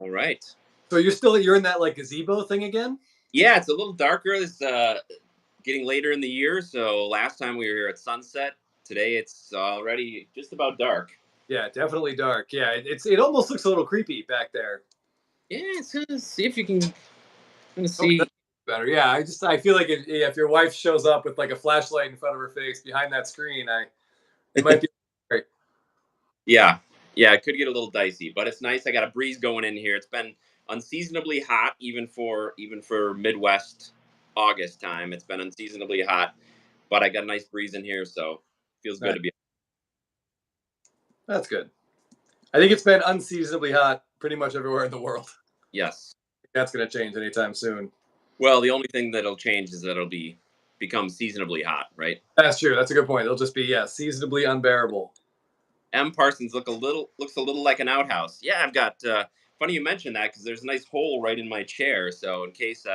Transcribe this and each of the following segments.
All right. So you're in that like gazebo thing again? Yeah, it's a little darker. It's getting later in the year. So last time we were here at sunset. Today it's already just about dark. Yeah, definitely dark. Yeah, it almost looks a little creepy back there. Yeah, so see if you can Oh, see. that's better. Yeah, I feel like if your wife shows up with like a flashlight in front of her face behind that screen, it might be great. Yeah, yeah, it could get a little dicey, but it's nice. I got a breeze going in here. It's been unseasonably hot, even for Midwest August time. It's been unseasonably hot, but I got a nice breeze in here, so feels good Nice. to be. That's good. I think it's been unseasonably hot pretty much everywhere in the world. Yes. That's going to change anytime soon. Well, the only thing that'll change is that it'll become seasonably hot, right? That's true. That's a good point. It'll just be seasonably unbearable. M. Parsons looks a little like an outhouse. Yeah, I've got. Funny you mentioned that because there's a nice hole right in my chair, so in case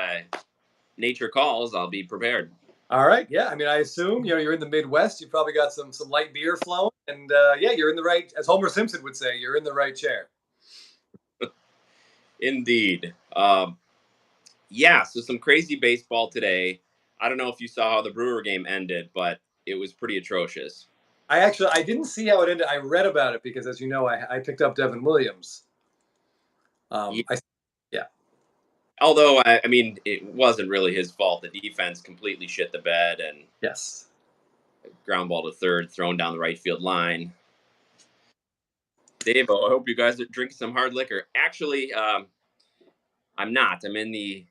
nature calls, I'll be prepared. All right. Yeah. I mean, I assume you're in the Midwest. You probably got some light beer flowing, and yeah, you're in the right. As Homer Simpson would say, you're in the right chair. Indeed. Yeah, so some crazy baseball today. I don't know if you saw how the Brewer game ended, but it was pretty atrocious. I didn't see how it ended. I read about it because, as you know, I picked up Devin Williams. Yeah, I Yeah. although I mean, it wasn't really his fault. The defense completely shit the bed and Yes. ground ball to third, thrown down the right field line. Dave, I hope you guys are drinking some hard liquor. Actually, I'm not. I'm in the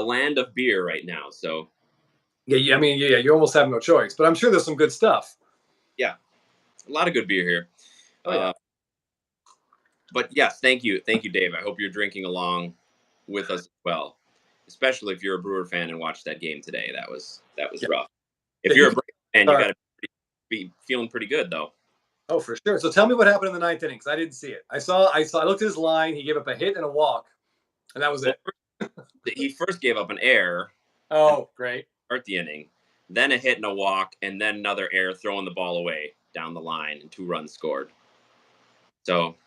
land of beer right now. So Yeah. I mean, yeah. You almost have no choice, but I'm sure there's some good stuff. yeah, a lot of good beer here. Oh yeah. Uh, but yes, thank you, Dave. I hope you're drinking along with us as well, especially if you're a Brewer fan and watched that game today. That was Yeah. rough. If Yeah, you you're a can Braves fan, you start. got to be feeling pretty good though. Oh, for sure. So tell me what happened in the ninth inning, because I didn't see it. I looked at his line. He gave up a hit and a walk, and that was Well, it. he first gave up an error and Oh, great. start the inning, then a hit and a walk, and then another error throwing the ball away down the line, and 2 runs scored. So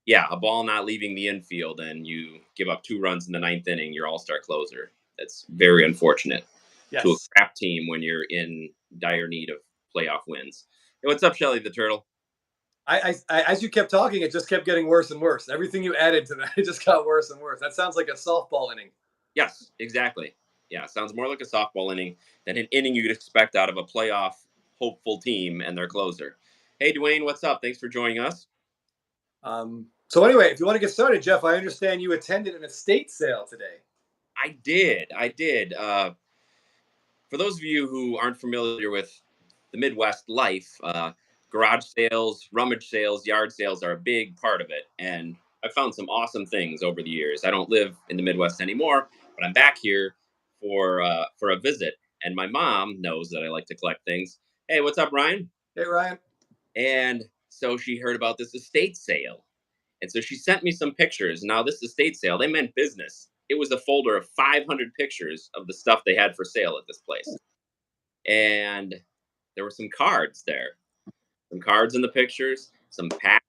yeah, a ball not leaving the infield, and you give up 2 runs in the ninth inning. Your all-star closer. That's very unfortunate to a Yes. crap team when you're in dire need of playoff wins. Hey, what's up, Shelly the Turtle? As you kept talking, it just kept getting worse and worse. Everything you added to that, it just got worse and worse. That sounds like a softball inning. Yes, exactly. Yeah, sounds more like a softball inning than an inning you'd expect out of a playoff hopeful team and their closer. Hey, Dwayne, what's up? Thanks for joining us. So anyway, if you want to get started, Jeff, I understand you attended an estate sale today. I did. I did. For those of you who aren't familiar with the Midwest life, garage sales, rummage sales, yard sales are a big part of it. And I've found some awesome things over the years. I don't live in the Midwest anymore, but I'm back here for a visit. And my mom knows that I like to collect things. Hey, what's up, Ryan? Hey, Ryan. And so she heard about this estate sale. And so she sent me some pictures. Now, this estate sale, they meant business. It was a folder of 500 pictures of the stuff they had for sale at this place. And there were some cards there, some cards in the pictures, some packs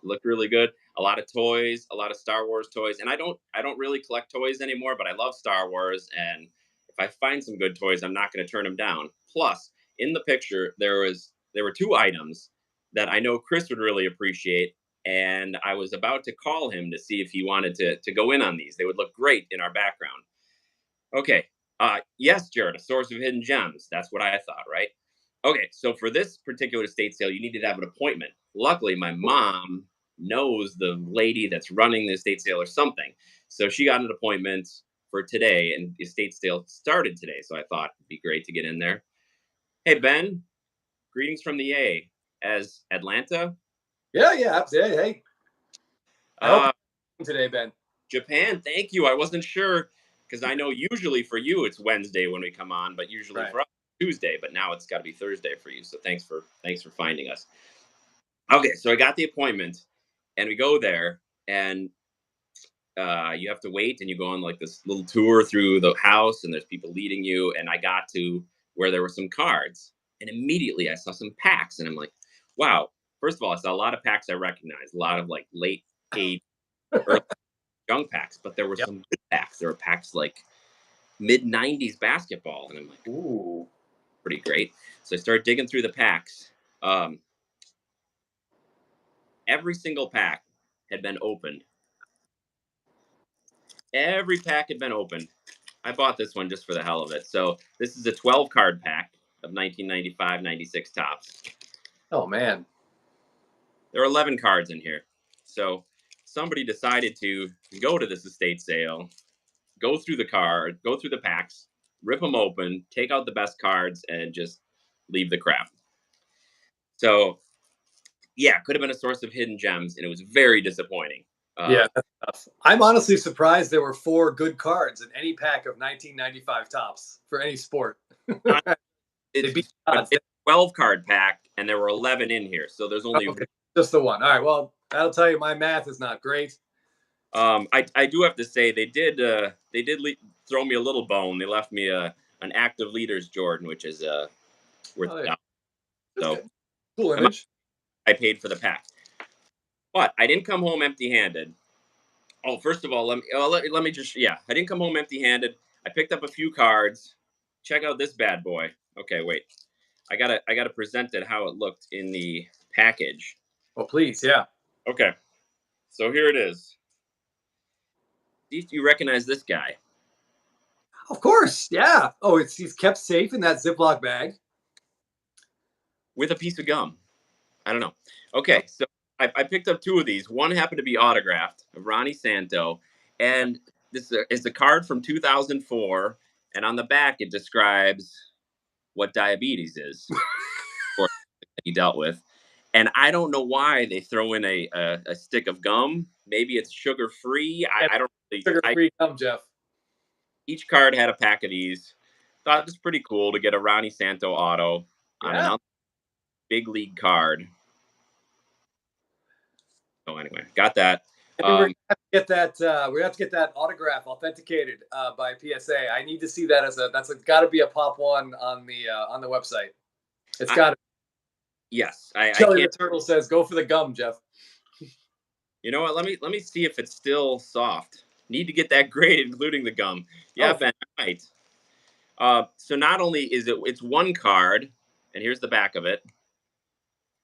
looked really good, a lot of toys, a lot of Star Wars toys. And I don't really collect toys anymore, but I love Star Wars. And if I find some good toys, I'm not going to turn them down. Plus, in the picture, there were 2 items that I know Chris would really appreciate. And I was about to call him to see if he wanted to go in on these. They would look great in our background. Okay. Yes, Jared, a source of hidden gems. That's what I thought, right? Okay, so for this particular estate sale, you needed to have an appointment. Luckily, my mom knows the lady that's running the estate sale or something. So she got an appointment for today, and the estate sale started today. So I thought it'd be great to get in there. Hey, Ben, greetings from the A. As Atlanta, Yeah. Hey. I hope uh, you're today, Ben. Japan, thank you. I wasn't sure because I know usually for you it's Wednesday when we come on, but usually Right. for us Tuesday. But now it's got to be Thursday for you. So thanks for finding us. Okay, so I got the appointment, and we go there, and you have to wait, and you go on like this little tour through the house, and there's people leading you. And I got to where there were some cards, and immediately I saw some packs, and I'm like, wow. First of all, I saw a lot of packs I recognized, a lot of like late '80s early young packs, but there were Yep. some good packs. There were packs like mid '90s basketball, and I'm like, Ooh. pretty great. So I started digging through the packs. Um, every single pack had been opened. Every pack had been opened. I bought this one just for the hell of it. So this is a 12 card pack of 1995-96 tops. Oh man. There are 11 cards in here. So somebody decided to go to this estate sale, go through the packs, rip them open, take out the best cards, and just leave the crap. So yeah, could have been a source of hidden gems, and it was very disappointing. Yeah, that's tough. I'm honestly surprised there were 4 good cards in any pack of 1995 tops for any sport. I- They beat it's the but odds. it's a 12 card pack, and there were 11 in here, so there's Oh, only. okay, just the one. All right. Well, that'll tell you my math is not great. I do have to say throw me a little bone. They left me an active leaders Jordan, which is worth Oh, a yeah, dollar. that's So good. Cool image. I paid for the pack, but I didn't come home empty-handed. Oh, first of all, let me just I didn't come home empty-handed. I picked up a few cards. Check out this bad boy. Okay, wait. I gotta present it how it looked in the package. Well, please, yeah. Okay, so here it is. See if you recognize this guy Of course, yeah. Oh, he's kept safe in that Ziploc bag. with a piece of gum. I don't know. Oh, Okay, so I picked up two of these. One happened to be autographed of Ronnie Santo, and this is a card from 2004. And on the back, it describes what diabetes is, or he dealt with. And I don't know why they throw in a stick of gum. Maybe it's sugar free. and I don't really. sugar-free gum, Jeff. Each card had a pack of these. Thought it was pretty cool to get a Ronnie Santo auto on Yeah. an big league card. So anyway, got that. I mean, we're Um, gonna have to get that. We have to get that autograph authenticated by PSA. I need to see that as that's got to be a pop one on the website. It's I, got to. yes, I Shelly the can't. Turtle says, "Go for the gum, Jeff." You know what? Let me see if it's still soft. Need to get that graded, including the gum. Yeah, Oh, Ben, right. So not only is it's one card, and here's the back of it.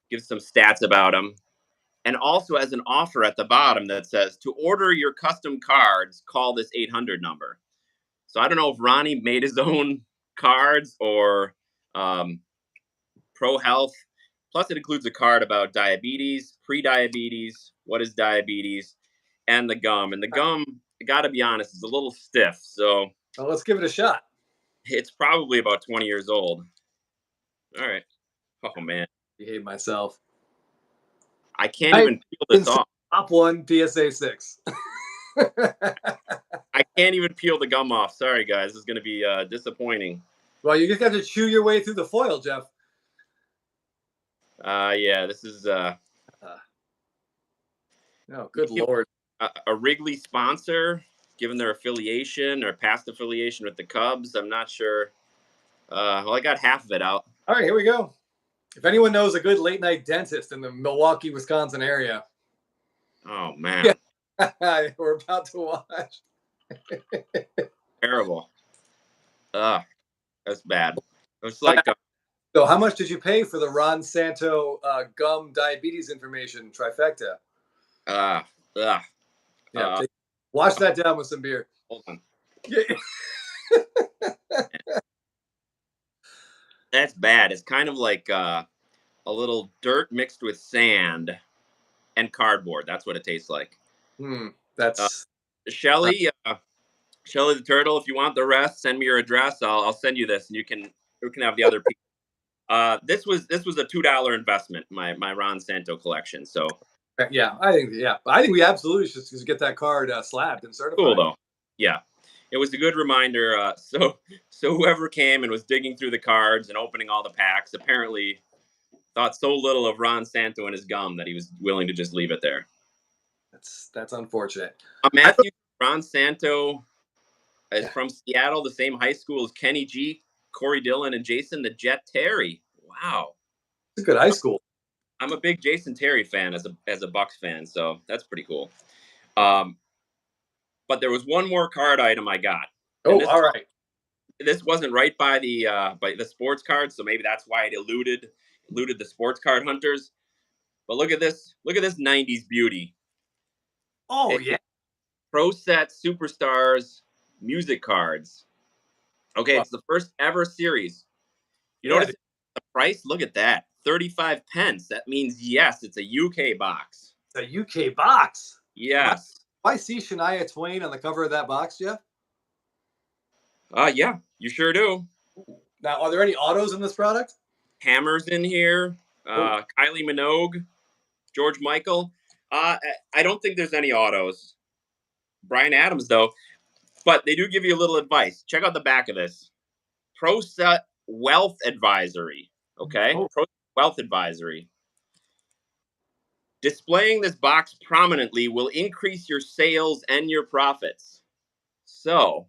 Gives some stats about him, and also has an offer at the bottom that says to order your custom cards, call this 800 number. So I don't know if Ronnie made his own cards or um, Pro Health. Plus, it includes a card about diabetes, pre-diabetes, what is diabetes, and the gum. And the gum, got to be honest, is a little stiff. So well, let's give it a shot. it's probably about 20 years old. All right. Oh man, Behave myself. I can't I even peel this insert off. top one PSA 6. I can't even peel the gum off. Sorry, guys. This is going to be disappointing. Well, you just have to chew your way through the foil, Jeff. Yeah, this is Oh, good lord. a Wrigley sponsor, given their affiliation or past affiliation with the Cubs. I'm not sure. Well, I got half of it out. All right, here we go. If anyone knows a good late night dentist in the Milwaukee, Wisconsin area, Oh man, we're about to watch. terrible. That's bad. It's All like right, so, how much did you pay for the Ron Santo gum diabetes information trifecta? uh, uh, Yeah, uh, wash that down with some beer. hold on. Yeah. That's bad. It's kind of like a little dirt mixed with sand and cardboard. That's what it tastes like. Uh, That's Shelly, Shelly the turtle. If you want the rest, send me your address. I'll send you this, and you can have the other piece. This was a $2 investment. My Ron Santo collection. So yeah. I think we absolutely should get that card slabbed and cool certified. though. Yeah, it was a good reminder. So whoever came and was digging through the cards and opening all the packs apparently thought so little of Ron Santo and his gum that he was willing to just leave it there. That's unfortunate. Matthew Ron Santo is from Seattle, the same high school as Kenny G, Corey Dillon, and Jason the Jet Terry. Wow, It's a good high school. I'm a big Jason Terry fan as a Bucks fan, so that's pretty cool. Um, but there was one more card item I got, and Oh, all right. this wasn't right by the sports cards, so maybe that's why it eluded the sports card hunters. But look at this! Look at this '90s beauty. Oh, It's yeah. Pro Set Superstars music cards. Okay, Well, it's the first ever series. You yeah. notice the price? Look at that. 35 pence. That means yes, it's a UK box. It's a UK box. Have Yes. I see Shania Twain on the cover of that box, Jeff? Yeah, you sure do. Now, are there any autos in this product? Hammers in here. Oh, Kylie Minogue, George Michael. I don't think there's any autos. Brian Adams though, but they do give you a little advice. Check out the back of this. Pro Set Wealth Advisory. Okay, oh, Pro Wealth Advisory. Displaying this box prominently will increase your sales and your profits. So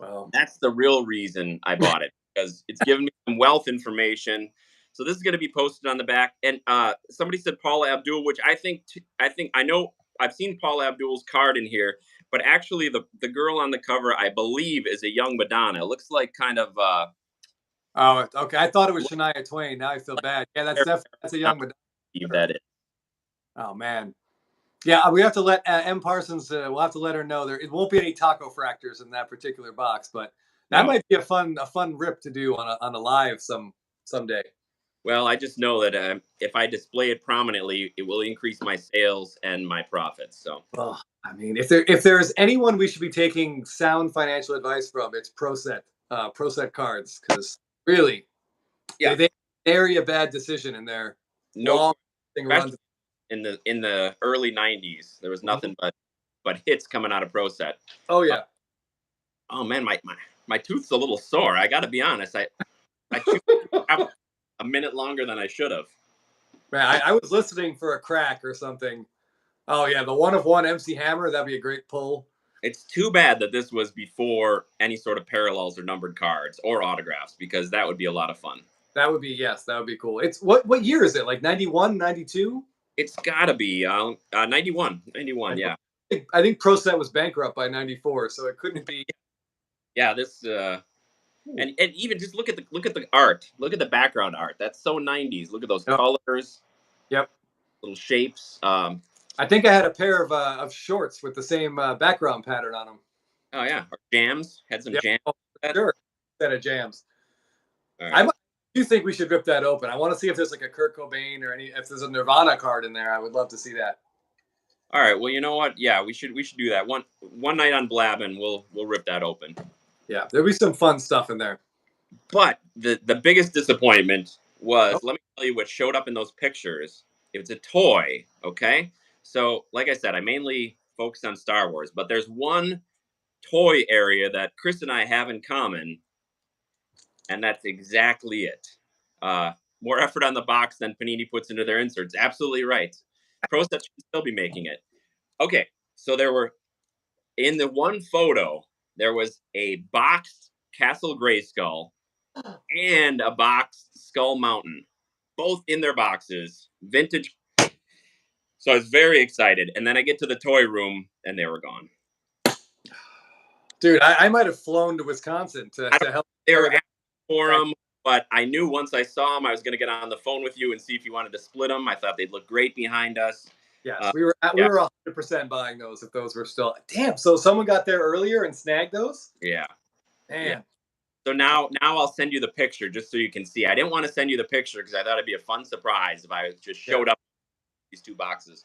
well, that's the real reason I bought it, because it's giving me some wealth information. So this is going to be posted on the back. And somebody said Paula Abdul, which I know I've seen Paula Abdul's card in here, but actually the girl on the cover I believe is a young Madonna. It looks like kind of oh, okay. I thought it was Shania Twain. Now I feel bad. Yeah, that's a young Madonna. that is. Oh man. Yeah, we have to let M Parsons. We'll have to let her know there. It won't be any taco fractors in that particular box, but that No. might be a fun rip to do on a live someday. Well, I just know that if I display it prominently, it will increase my sales and my profits. So, Oh, I mean, if there's anyone we should be taking sound financial advice from, it's ProSet cards, because really yeah, they vary a bad decision in their no, long runs. especially in the early '90s, there was Mhm. nothing but hits coming out of Pro Set. Oh Uh, yeah. oh man, my tooth's a little sore. I got to be honest. I chewed a minute longer than I should have. Man, I was listening for a crack or something. Oh yeah, the one of one MC Hammer, that'd be a great pull. It's too bad that this was before any sort of parallels or numbered cards or autographs, because that would be a lot of fun. That would be, yes, that would be cool. It's what year is it? Like 91, 92? It's got to be 91, 91. Yeah, I think ProSet was bankrupt by 94, so it couldn't be. yeah. This and even just look at the art. Look at the background art. That's so '90s. Look at those Yep. colors, Yep. little shapes. I think I had a pair of shorts with the same background pattern on them. Oh yeah, our jams had some Yep. jams. Oh, sure. Set of jams. All I right, do think we should rip that open. I want to see if there's like a Kurt Cobain or if there's a Nirvana card in there. I would love to see that. all right. Well, you know what? Yeah, we should do that one night on Blabbin. We'll rip that open. Yeah, there'll be some fun stuff in there. But the biggest disappointment Oh, was, let me tell you what showed up in those pictures. It's a toy, okay? So, like I said, I mainly focus on Star Wars, but there's one toy area that Chris and I have in common, and that's exactly it. More effort on the box than Panini puts into their inserts. Absolutely right. Pro Set should still be making it. Okay, so there were, in the one photo, there was a boxed Castle Grayskull and a boxed Skull Mountain, both in their boxes, vintage. So I was very excited, and then I get to the toy room, and they were gone. dude, I might have flown to Wisconsin I to don't, help they carry were that. asking for them, but I knew once I saw them, I was going to get on the phone with you and see if you wanted to split them. I thought they'd look great behind us. Yes, Uh, we yeah, were 100% buying those if those were still. Damn, so someone got there earlier and snagged those? yeah, yeah. Man. So now I'll send you the picture just so you can see. I didn't want to send you the picture because I thought it'd be a fun surprise if I just Yeah. showed up with these two boxes.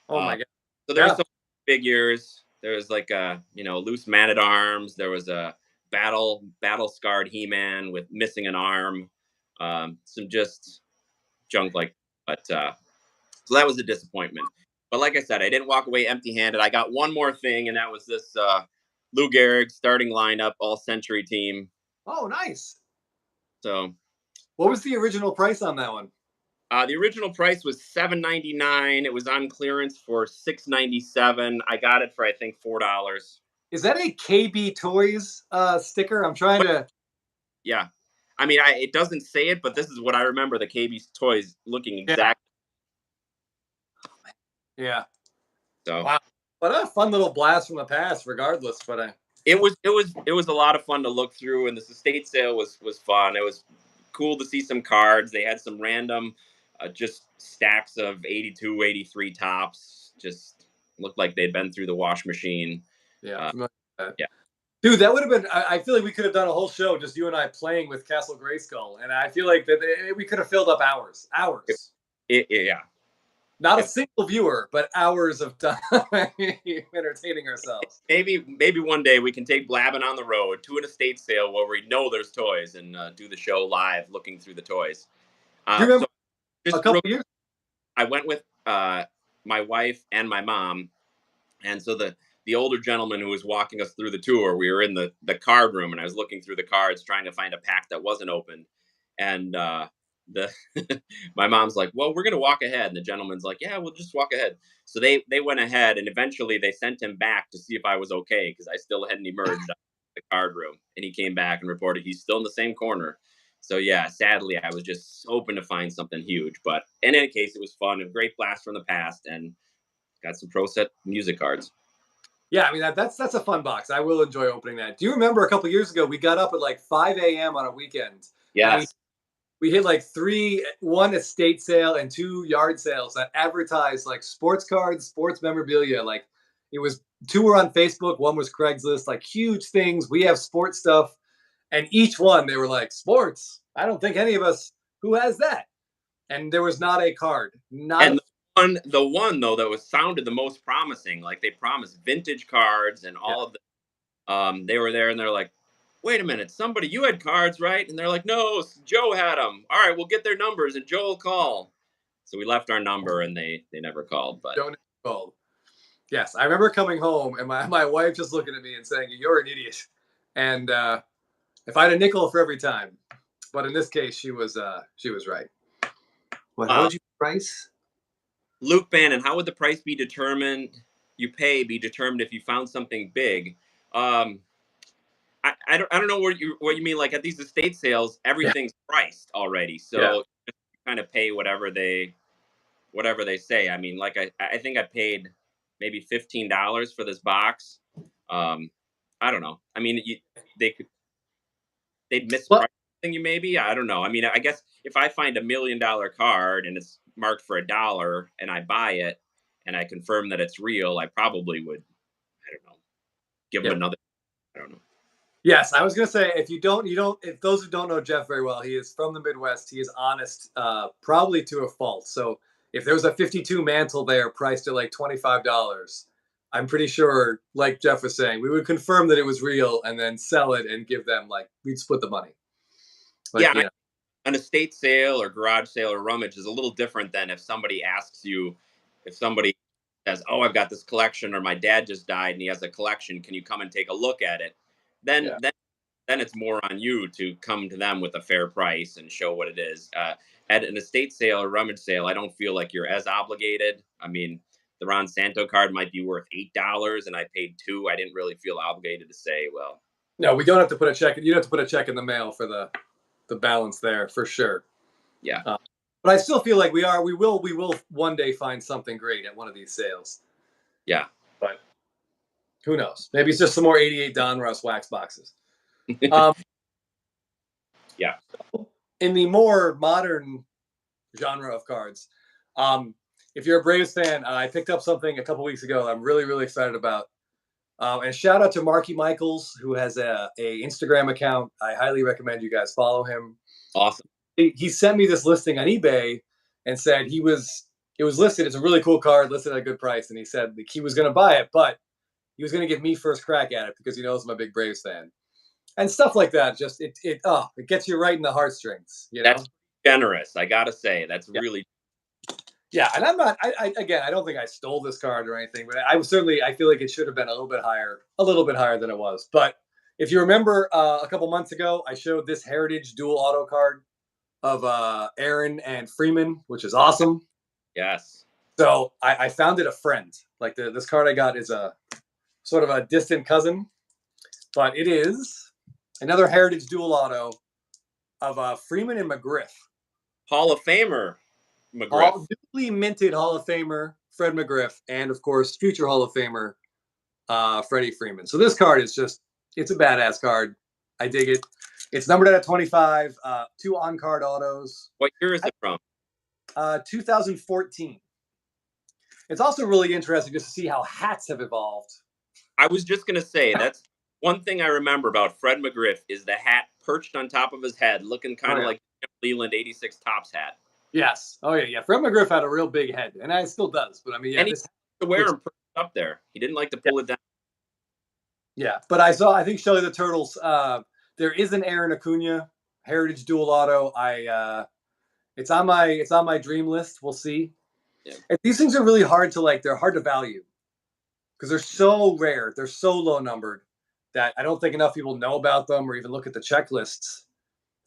Oh my god. So there were Yeah. some figures. There was like a loose man at arms. There was a battle scarred He-Man with missing an arm. Some just junk like, but so that was a disappointment. But like I said, I didn't walk away empty-handed. I got one more thing, and that was this Lou Gehrig starting lineup, all century team. Oh, nice. So What was the original price on that one? the original price was $7.99. It was on clearance for $6.97. I got it for I think $4. Is that a KB Toys sticker? I'm trying to. Yeah. I mean, it doesn't say it, but this is what I remember the KB toys looking Yeah. exact. Yeah. So Wow. But a fun little blast from the past, regardless. But It was a lot of fun to look through, and this estate sale was fun. It was cool to see some cards. They had some random, just stacks of 82, 83 tops. Just looked like they'd been through the wash machine. yeah, Uh, familiar with that. yeah, Dude, that would have been. I feel like we could have done a whole show just you and I playing with Castle Grayskull, and I feel like that we could have filled up hours, it, hours. yeah. Not a If, single viewer, but hours of time entertaining ourselves. maybe one day we can take Blabbin on the road to an estate sale where we know there's toys and do the show live, looking through the toys. Do you So remember a just couple real, years? I went with my wife and my mom. And so the older gentleman who was walking us through the tour, we were in the card room, and I was looking through the cards trying to find a pack that wasn't open. And the my mom's like, "Well, we're gonna walk ahead," and the gentleman's like, "Yeah, we'll just walk ahead." So they went ahead, and eventually they sent him back to see if I was okay because I still hadn't emerged out of the card room. And he came back and reported he's still in the same corner. So yeah, sadly, I was just hoping to find something huge. But in any case, it was fun, a great blast from the past, and got some pro set music cards. Yeah, I mean that's a fun box. I will enjoy opening that. Do you remember a couple years ago we got up at like 5 a.m. on a weekend and we Yes. we hit like one estate sale and two yard sales that advertised like sports cards, sports memorabilia. Like it was two were on Facebook, one was Craigslist, like huge things. We have sports stuff, and each one they were like sports. I don't think any of us who has that. And there was not a card, not a And the one though that was sounded the most promising, like they promised vintage cards and yeah. all of the they were there and they're like, "Wait a minute, somebody you had cards, right?" And they're like, "No, Joe had them." "All right, we'll get their numbers and Joe will call." So we left our number and they never called, but Don't call. Yes, I remember coming home and my wife just looking at me and saying, "You're an idiot." And if I had a nickel for every time, but in this case, she was right. What? How uh would you price? Luke Bannon, how would the price be determined you pay be determined if you found something big? Um I don't know what you mean. Like at these estate sales, Yeah, everything's priced already, yeah, so you kind of pay whatever they say. I mean, like I think I paid maybe $15 for this box. Um, I don't know. I mean, they'd well, misprice you maybe. I don't know. I mean, I guess if I find $1 million card and it's marked for $1 and I buy it and I confirm that it's real, I probably would. I don't know. Give them yeah. another. I don't know. Yes, I was gonna say if you don't, you don't. If those who don't know Jeff very well, he is from the Midwest. He is honest, probably to a fault. So if there was a 52 mantle there priced at like $25, I'm pretty sure, like Jeff was saying, we would confirm that it was real and then sell it and give them like we'd split the money. Like Yeah, you know, an estate sale or garage sale or rummage is a little different than if somebody asks you, if somebody says, "Oh, I've got this collection," or "My dad just died and he has a collection. Can you come and take a look at it?" Then yeah. then then it's more on you to come to them with a fair price and show what it is. At an estate sale or rummage sale, I don't feel like you're as obligated. I mean, the Ron Santo card might be worth $8, and I paid two. I didn't really feel obligated to say, "Well, No, we don't have to put a check. You don't have to put a check in the mail for the balance there for sure. yeah, Uh, but I still feel like we will one day find something great at one of these sales. yeah, But who knows? Maybe it's just some more 88 Donruss wax boxes. Um, yeah." in the more modern genre of cards, um, if you're a Braves fan, I picked up something a couple weeks ago that I'm really, really excited about. And shout out to Marky Michaels, who has a Instagram account. I highly recommend you guys follow him. Awesome. He sent me this listing on eBay and said it was listed. It's a really cool card, listed at a good price, and he said like, he was going to buy it, but he was going to give me first crack at it because he knows I'm a big Braves fan and stuff like that. Just it gets you right in the heartstrings, you know. That's generous. I gotta say, that's Yeah, really. yeah. And I'm not. Again, I don't think I stole this card or anything, but I was certainly. I feel like it should have been a little bit higher than it was. But if you remember, a couple months ago, I showed this Heritage Dual Auto card of Aaron and Freeman, which is awesome. Yes. So I found it a friend. Like this card I got is a sort of a distant cousin, but it is another Heritage Dual Auto of Freeman and McGriff. Hall of Famer McGriff. Newly minted Hall of Famer Fred McGriff, and of course, future Hall of Famer Freddie Freeman. So this card is it's a badass card. I dig it. It's numbered at 25, two on-card autos. What year is it from? 2014. It's also really interesting just to see how hats have evolved. I was just gonna say that's one thing I remember about Fred McGriff is the hat perched on top of his head, looking kind of like Jim Leland '86 Tops hat. Yes. Oh yeah. Fred McGriff had a real big head, and it still does. But I mean, yeah, And he this used to wear looks, him perched up there. He didn't like to yeah, pull it down. yeah. But I think Shelly the Turtles. There is an Aaron Acuna Heritage Dual Auto. It's on my dream list. We'll see. Yeah. And these things are really hard to like. They're hard to value because they're so rare. They're so low numbered that I don't think enough people know about them or even look at the checklists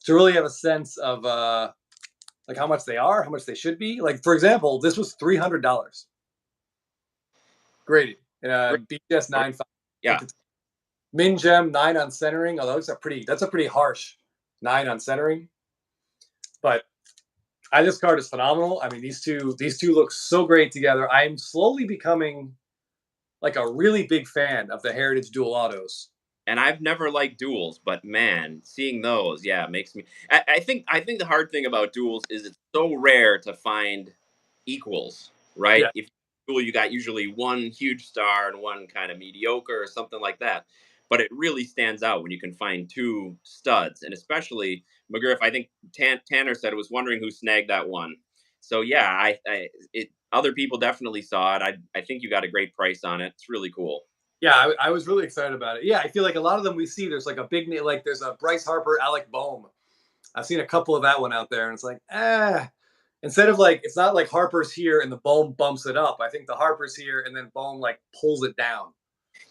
to really have a sense of like how much they are, how much they should be. Like for example, this was $300 graded in a BGS 9.5. Yeah. Min Gem 9 on centering, although that's a pretty harsh 9 on centering. But this card is phenomenal. I mean, these two look so great together. I'm slowly becoming like a really big fan of the Heritage Dual Autos. And I've never liked duels, but man, seeing those, yeah, makes me. I think the hard thing about duels is it's so rare to find equals, right? Yeah. If duel, you got usually one huge star and one kind of mediocre or something like that. But it really stands out when you can find two studs, and especially McGriff. I think Tanner said was wondering who snagged that one. So yeah, other people definitely saw it. I think you got a great price on it. It's really cool. Yeah, I was really excited about it. Yeah, I feel like a lot of them we see, there's like a big name, like there's a Bryce Harper, Alec Boehm. I've seen a couple of that one out there, and it's like, instead of like, it's not like Harper's here and the Boehm bumps it up. I think the Harper's here and then Boehm like pulls it down.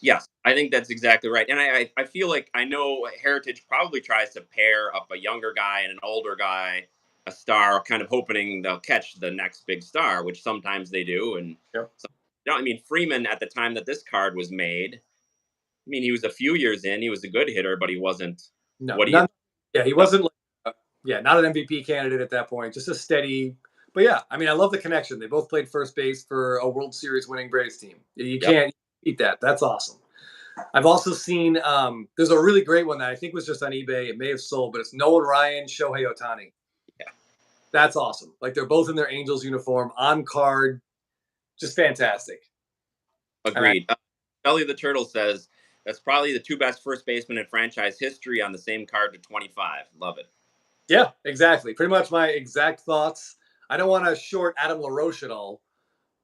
Yes, I think that's exactly right. And I feel like I know Heritage probably tries to pair up a younger guy and an older guy, a star, kind of hoping they'll catch the next big star, which sometimes they do. And Yep. I mean, Freeman at the time that this card was made, I mean, he was a few years in, he was a good hitter, but he wasn't. No, What do you? yeah, he wasn't like, not an MVP candidate at that point, just a steady. But yeah, I mean, I love the connection. They both played first base for a World Series winning Braves team. You can't beat that. That's awesome. I've also seen there's a really great one that I think was just on eBay. It may have sold, but it's Nolan Ryan, Shohei Ohtani. Yeah, that's awesome. Like they're both in their Angels uniform on card, just fantastic. agreed. Ellie the Turtle says that's probably the two best first basemen in franchise history on the same card to 25. Love it. Yeah, exactly. Pretty much my exact thoughts. I don't want to short Adam LaRoche at all,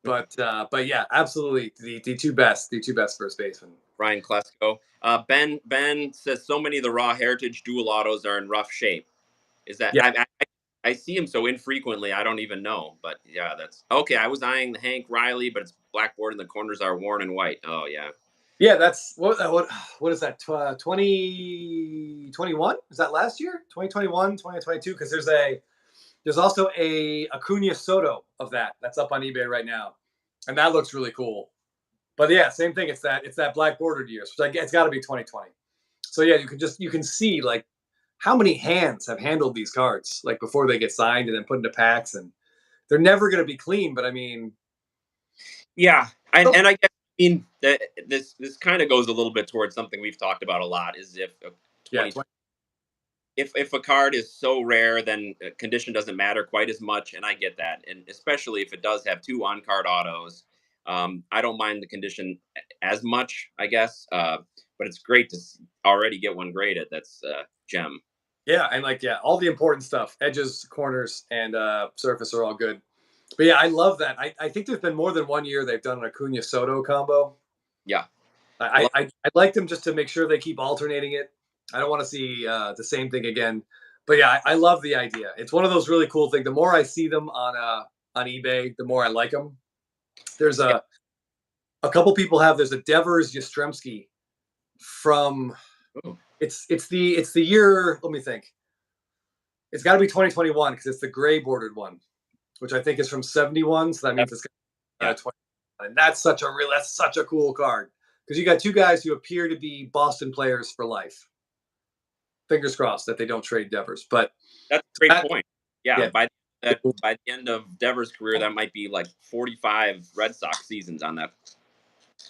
but yeah, absolutely the two best first basemen. Ryan Klesko. Ben says so many of the raw Heritage dual autos are in rough shape. Is that? Yeah. I see him so infrequently, I don't even know. But yeah, that's okay. I was eyeing the Hank Riley, but it's blackboard and the corners are worn and white. Oh yeah. Yeah, that's what is that? 2021? Is that last year? 2021, 2022? Because there's also a Acuna Soto of that's up on eBay right now, and that looks really cool. But yeah, same thing. It's that black bordered years, which it's got to be 2020. So yeah, you can see like how many hands have handled these cards like before they get signed and then put into packs, and they're never going to be clean. But I mean, yeah, and I guess I mean that this kind of goes a little bit towards something we've talked about a lot. Is if a card is so rare, then condition doesn't matter quite as much, and I get that, and especially if it does have two on card autos. I don't mind the condition as much, I guess, but it's great to already get one graded. That's gem. Yeah, and all the important stuff, edges, corners, and surface are all good. But yeah, I love that. I think there's been more than 1 year they've done an Acuna Soto combo. Yeah, I like them just to make sure they keep alternating it. I don't want to see the same thing again. But yeah, I love the idea. It's one of those really cool things. The more I see them on eBay, the more I like them. There's a couple people there's a Devers Yastrzemski from it's the year, let me think. It's got to be 2021 because it's the gray bordered one, which I think is from 71. So that means it's 20. And that's such a cool card because you got two guys who appear to be Boston players for life. Fingers crossed that they don't trade Devers, but that's a great point. Yeah, by That by the end of Devers' career, that might be like 45 Red Sox seasons on that.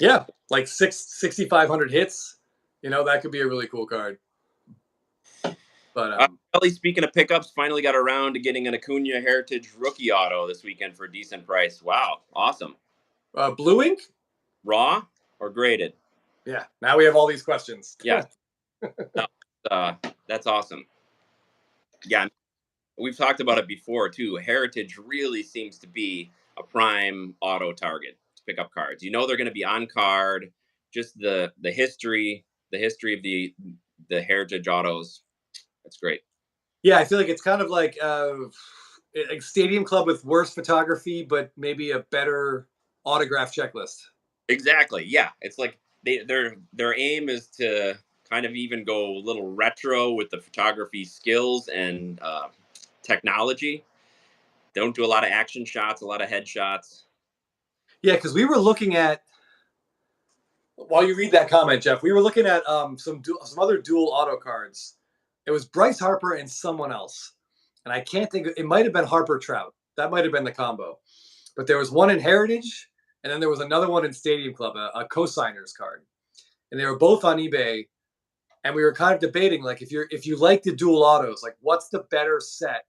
Yeah, like 6,500 hits. That could be a really cool card. But Kelly, speaking of pickups, finally got around to getting an Acuna Heritage rookie auto this weekend for a decent price. Wow, awesome. Blue ink? Raw or graded? Yeah. Now we have all these questions. Yeah, no, that's awesome. Yeah, we've talked about it before too. Heritage really seems to be a prime auto target to pick up cards. They're going to be on card. Just the history, of the Heritage autos. That's great. Yeah, I feel like it's kind of like a stadium club with worse photography, but maybe a better autograph checklist. Exactly. Yeah, it's like their aim is to kind of even go a little retro with the photography skills and technology. Don't do a lot of action shots, a lot of headshots. Yeah, because we were looking at, while you read that comment, Jeff, we were looking at some other dual auto cards. It was Bryce Harper and someone else, and I can't think. It might have been Harper Trout. That might have been the combo. But there was one in Heritage, and then there was another one in Stadium Club, a co-signers card, and they were both on eBay. And we were kind of debating, like, if you like the dual autos, like, what's the better set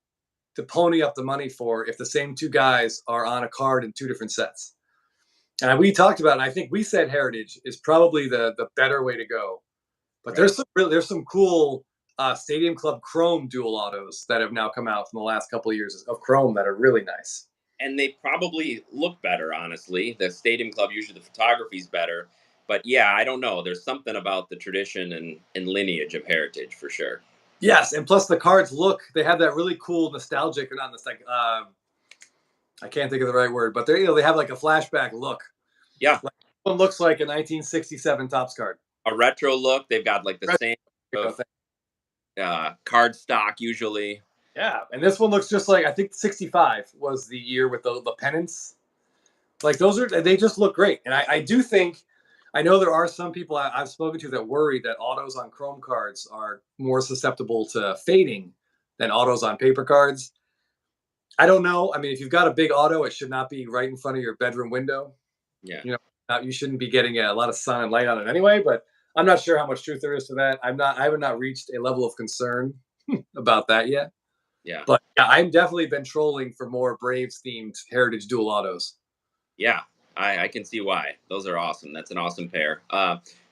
to pony up the money for if the same two guys are on a card in two different sets? And we talked about it, and I think we said Heritage is probably the better way to go. But Right. there's some cool Stadium Club Chrome dual autos that have now come out from the last couple of years of Chrome that are really nice. And they probably look better, honestly. The Stadium Club, usually the photography's better. But yeah, I don't know. There's something about the tradition and lineage of Heritage for sure. Yes, and plus the cards they have that really cool nostalgic, or not nostalgic, I can't think of the right word, but they have like a flashback look. Yeah. Like, one looks like a 1967 Topps card. A retro look. They've got like the same card stock usually. Yeah, and this one looks just like, I think 65 was the year with the pennants. Like, they just look great. And I do think, I know there are some people I've spoken to that worry that autos on Chrome cards are more susceptible to fading than autos on paper cards. I don't know. I mean, if you've got a big auto, it should not be right in front of your bedroom window. Yeah. You shouldn't be getting a lot of sun and light on it anyway, but I'm not sure how much truth there is to that. I have not reached a level of concern about that yet. Yeah. But yeah, I've definitely been trolling for more Braves themed Heritage dual autos. Yeah, I can see why. Those are awesome. That's an awesome pair.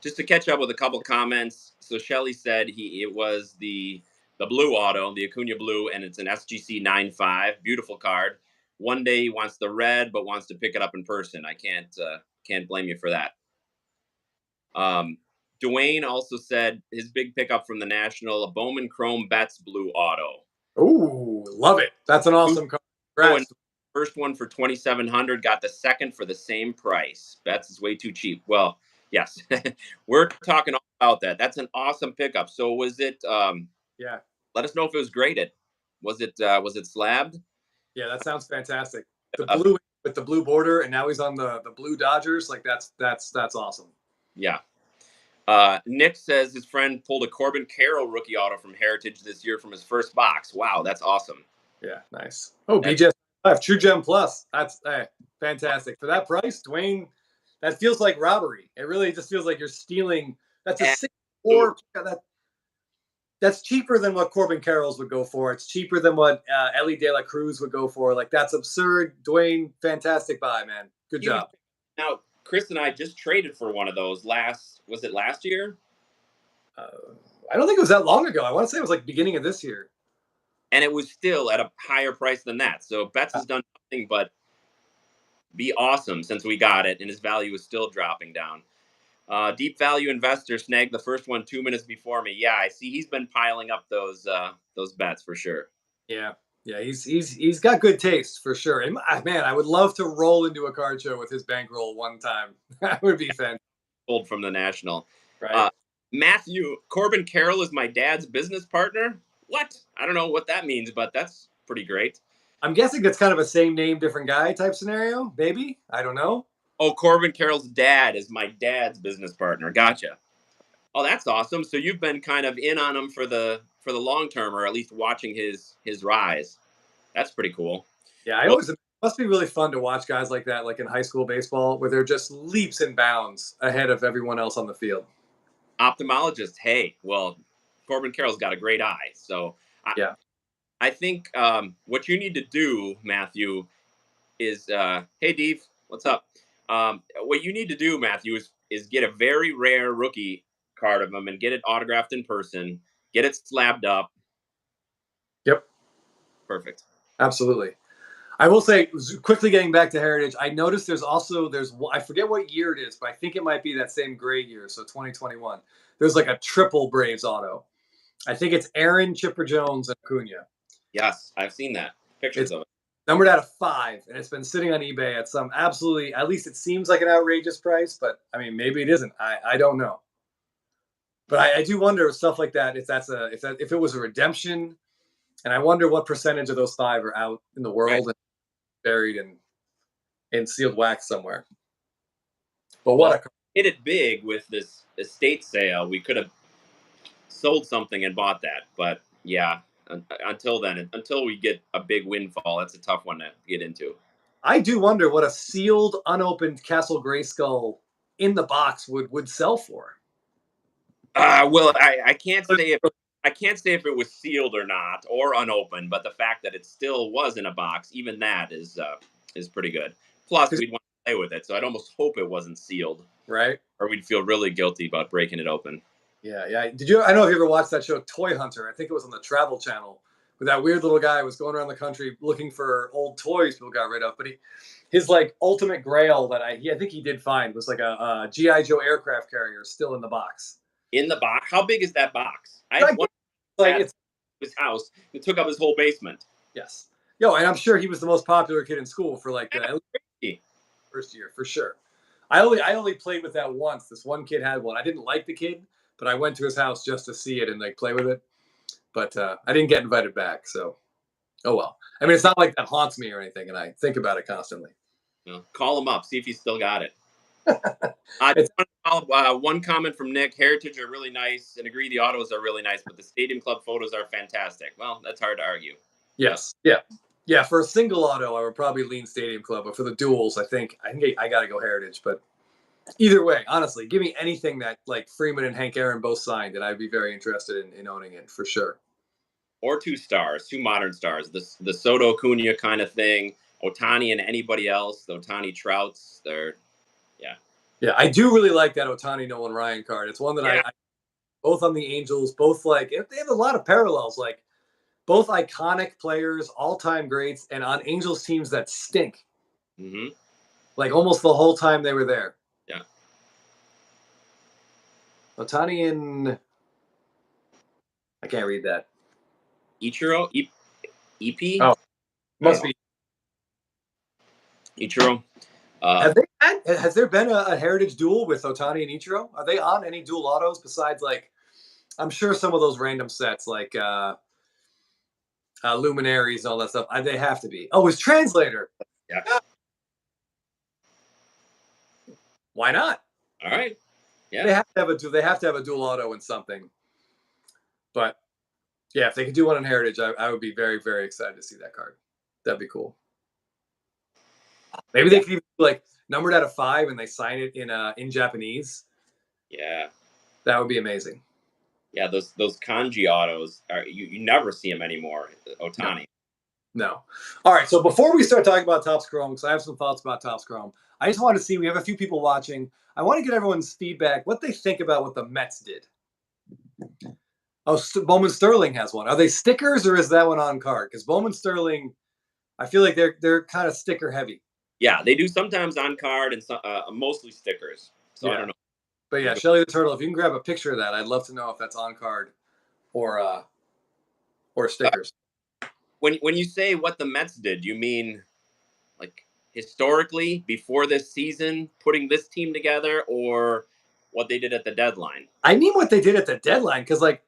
Just to catch up with a couple comments. So Shelly said it was the blue auto, the Acuna blue, and it's an SGC 95. Beautiful card. One day he wants the red, but wants to pick it up in person. I can't blame you for that. Dwayne also said his big pickup from the National, a Bowman Chrome Betts blue auto. Ooh, love it. That's an awesome card. Congrats. First one for 2,700, got the second for the same price. Betts is way too cheap. Well, yes, we're talking all about that. That's an awesome pickup. So was it? Yeah. Let us know if it was graded. Was it slabbed? Yeah, that sounds fantastic. The blue with the blue border, and now he's on the blue Dodgers. Like, that's awesome. Yeah. Nick says his friend pulled a Corbin Carroll rookie auto from Heritage this year from his first box. Wow, that's awesome. Yeah, nice. Oh, BJ True Gem Plus. That's fantastic. For that price, Dwayne, that feels like robbery. It really just feels like you're stealing. That's a 6-4. That's cheaper than what Corbin Carrolls would go for. It's cheaper than what Ellie De La Cruz would go for. Like, that's absurd. Dwayne, fantastic buy, man. Good job. Now, Chris and I just traded for one of those was it last year? I don't think it was that long ago. I want to say it was like beginning of this year. And it was still at a higher price than that. So Betts has done nothing but be awesome since we got it, and his value is still dropping down. Deep value investor snagged the first one 2 minutes before me. Yeah, I see he's been piling up those bets for sure. Yeah, he's got good taste for sure. And man, I would love to roll into a card show with his bankroll one time. That would be fantastic. Pulled from the National. Right. Matthew, Corbin Carroll is my dad's business partner. What? I don't know what that means, but that's pretty great. I'm guessing that's kind of a same name, different guy type scenario. Maybe. I don't know. Oh, Corbin Carroll's dad is my dad's business partner. Gotcha. Oh, that's awesome. So you've been kind of in on him for the long term, or at least watching his rise. That's pretty cool. Yeah, I Well, always it must be really fun to watch guys like that, like in high school baseball, where they're just leaps and bounds ahead of everyone else on the field. ophthalmologist, hey, well, Corbin Carroll's got a great eye. So Yeah. I think what you need to do, Matthew, is hey, Dave, what's up? What you need to do, Matthew, is get a very rare rookie card of him and get it autographed in person, get it slabbed up. Yep. Perfect. Absolutely. I will say, quickly getting back to Heritage, I noticed there's I forget what year it is, but I think it might be that same grade year, so 2021. There's like a triple Braves auto. I think it's Aaron, Chipper Jones, and Acuna. Yes, I've seen that. Pictures It's of it. numbered out of 5, and it's been sitting on eBay at some absolutely, at least it seems like an outrageous price, but I mean, maybe it isn't. I don't know. But I do wonder with stuff like that if it was a redemption, and I wonder what percentage of those 5 are out in the Right. world and buried in sealed wax somewhere. But Well, what if a we hit it big with this estate sale, we could have sold something and bought that. But yeah, until then, until we get a big windfall, that's a tough one to get into. I do wonder what a sealed, unopened Castle Grayskull in the box would sell for. Well, I can't say if it was sealed or not or unopened, but the fact that it still was in a box, even that is pretty good. Plus, we'd want to play with it, so I'd almost hope it wasn't sealed, Right? or we'd feel really guilty about breaking it open. Yeah, yeah. Did you? I don't know if you ever watched that show, Toy Hunter. I think it was on the Travel Channel, where that weird little guy was going around the country looking for old toys people got rid of. But his like ultimate grail that I think he did find was like a GI Joe aircraft carrier still in the box. In the box, how big is that box? I I had get, one like at it's his house. It took up his whole basement. yes, yo, and I'm sure he was the most popular kid in school for like the Crazy. first year for sure. I only played with that once. This one kid had one. I didn't like the kid, but I went to his house just to see it and like play with it. But I didn't get invited back. So oh well. I mean, it's not like that haunts me or anything, and I think about it constantly. Well, call him up, see if he's still got it. It's One comment from Nick: Heritage are really nice, and agree the autos are really nice, but the Stadium Club photos are fantastic. Well, that's hard to argue. yes, yeah, yeah. For a single auto, I would probably lean Stadium Club, but for the duels, I got to go Heritage. But either way, honestly, give me anything that like Freeman and Hank Aaron both signed, and I'd be very interested in owning it for sure. Or two stars, two modern stars, the Soto Acuna kind of thing. Otani and anybody else, the Otani Trouts, they're yeah, Yeah, I do really like that Otani Nolan Ryan card. It's one that yeah. I both on the Angels, both like they have a lot of parallels, like both iconic players, all time greats, and on Angels teams that stink. Mm-hmm. Like almost the whole time they were there. Yeah. Otani and I can't read that. Ichiro, EP. Oh, I don't must know. be. Ichiro. Has there been a heritage duel with Otani and Ichiro? Are they on any dual autos besides like I'm sure some of those random sets like luminaries and all that stuff. They have to be. Oh, his translator. Yeah. Why not? All right. They Yeah. have to have they have to have a dual auto in something. But yeah, if they could do one on Heritage, I would be very, very excited to see that card. That'd be cool. Maybe Yeah. they could even like numbered out of 5 and they sign it in Japanese. Yeah. That would be amazing. Yeah. Those kanji autos are you never see them anymore. No, Otani. no. All right. So before we start talking about Topps Chrome, because I have some thoughts about Topps Chrome, I just want to see. We have a few people watching. I want to get everyone's feedback, what they think about what the Mets did. Oh, Bowman Sterling has one. Are they stickers or is that one on card? Because Bowman Sterling, I feel like they're kind of sticker heavy. Yeah, they do sometimes on card and mostly stickers. So I don't know. But yeah, Shelly the Turtle, if you can grab a picture of that, I'd love to know if that's on card or stickers. When you say what the Mets did, you mean like historically before this season, putting this team together, or what they did at the deadline? I mean what they did at the deadline, because like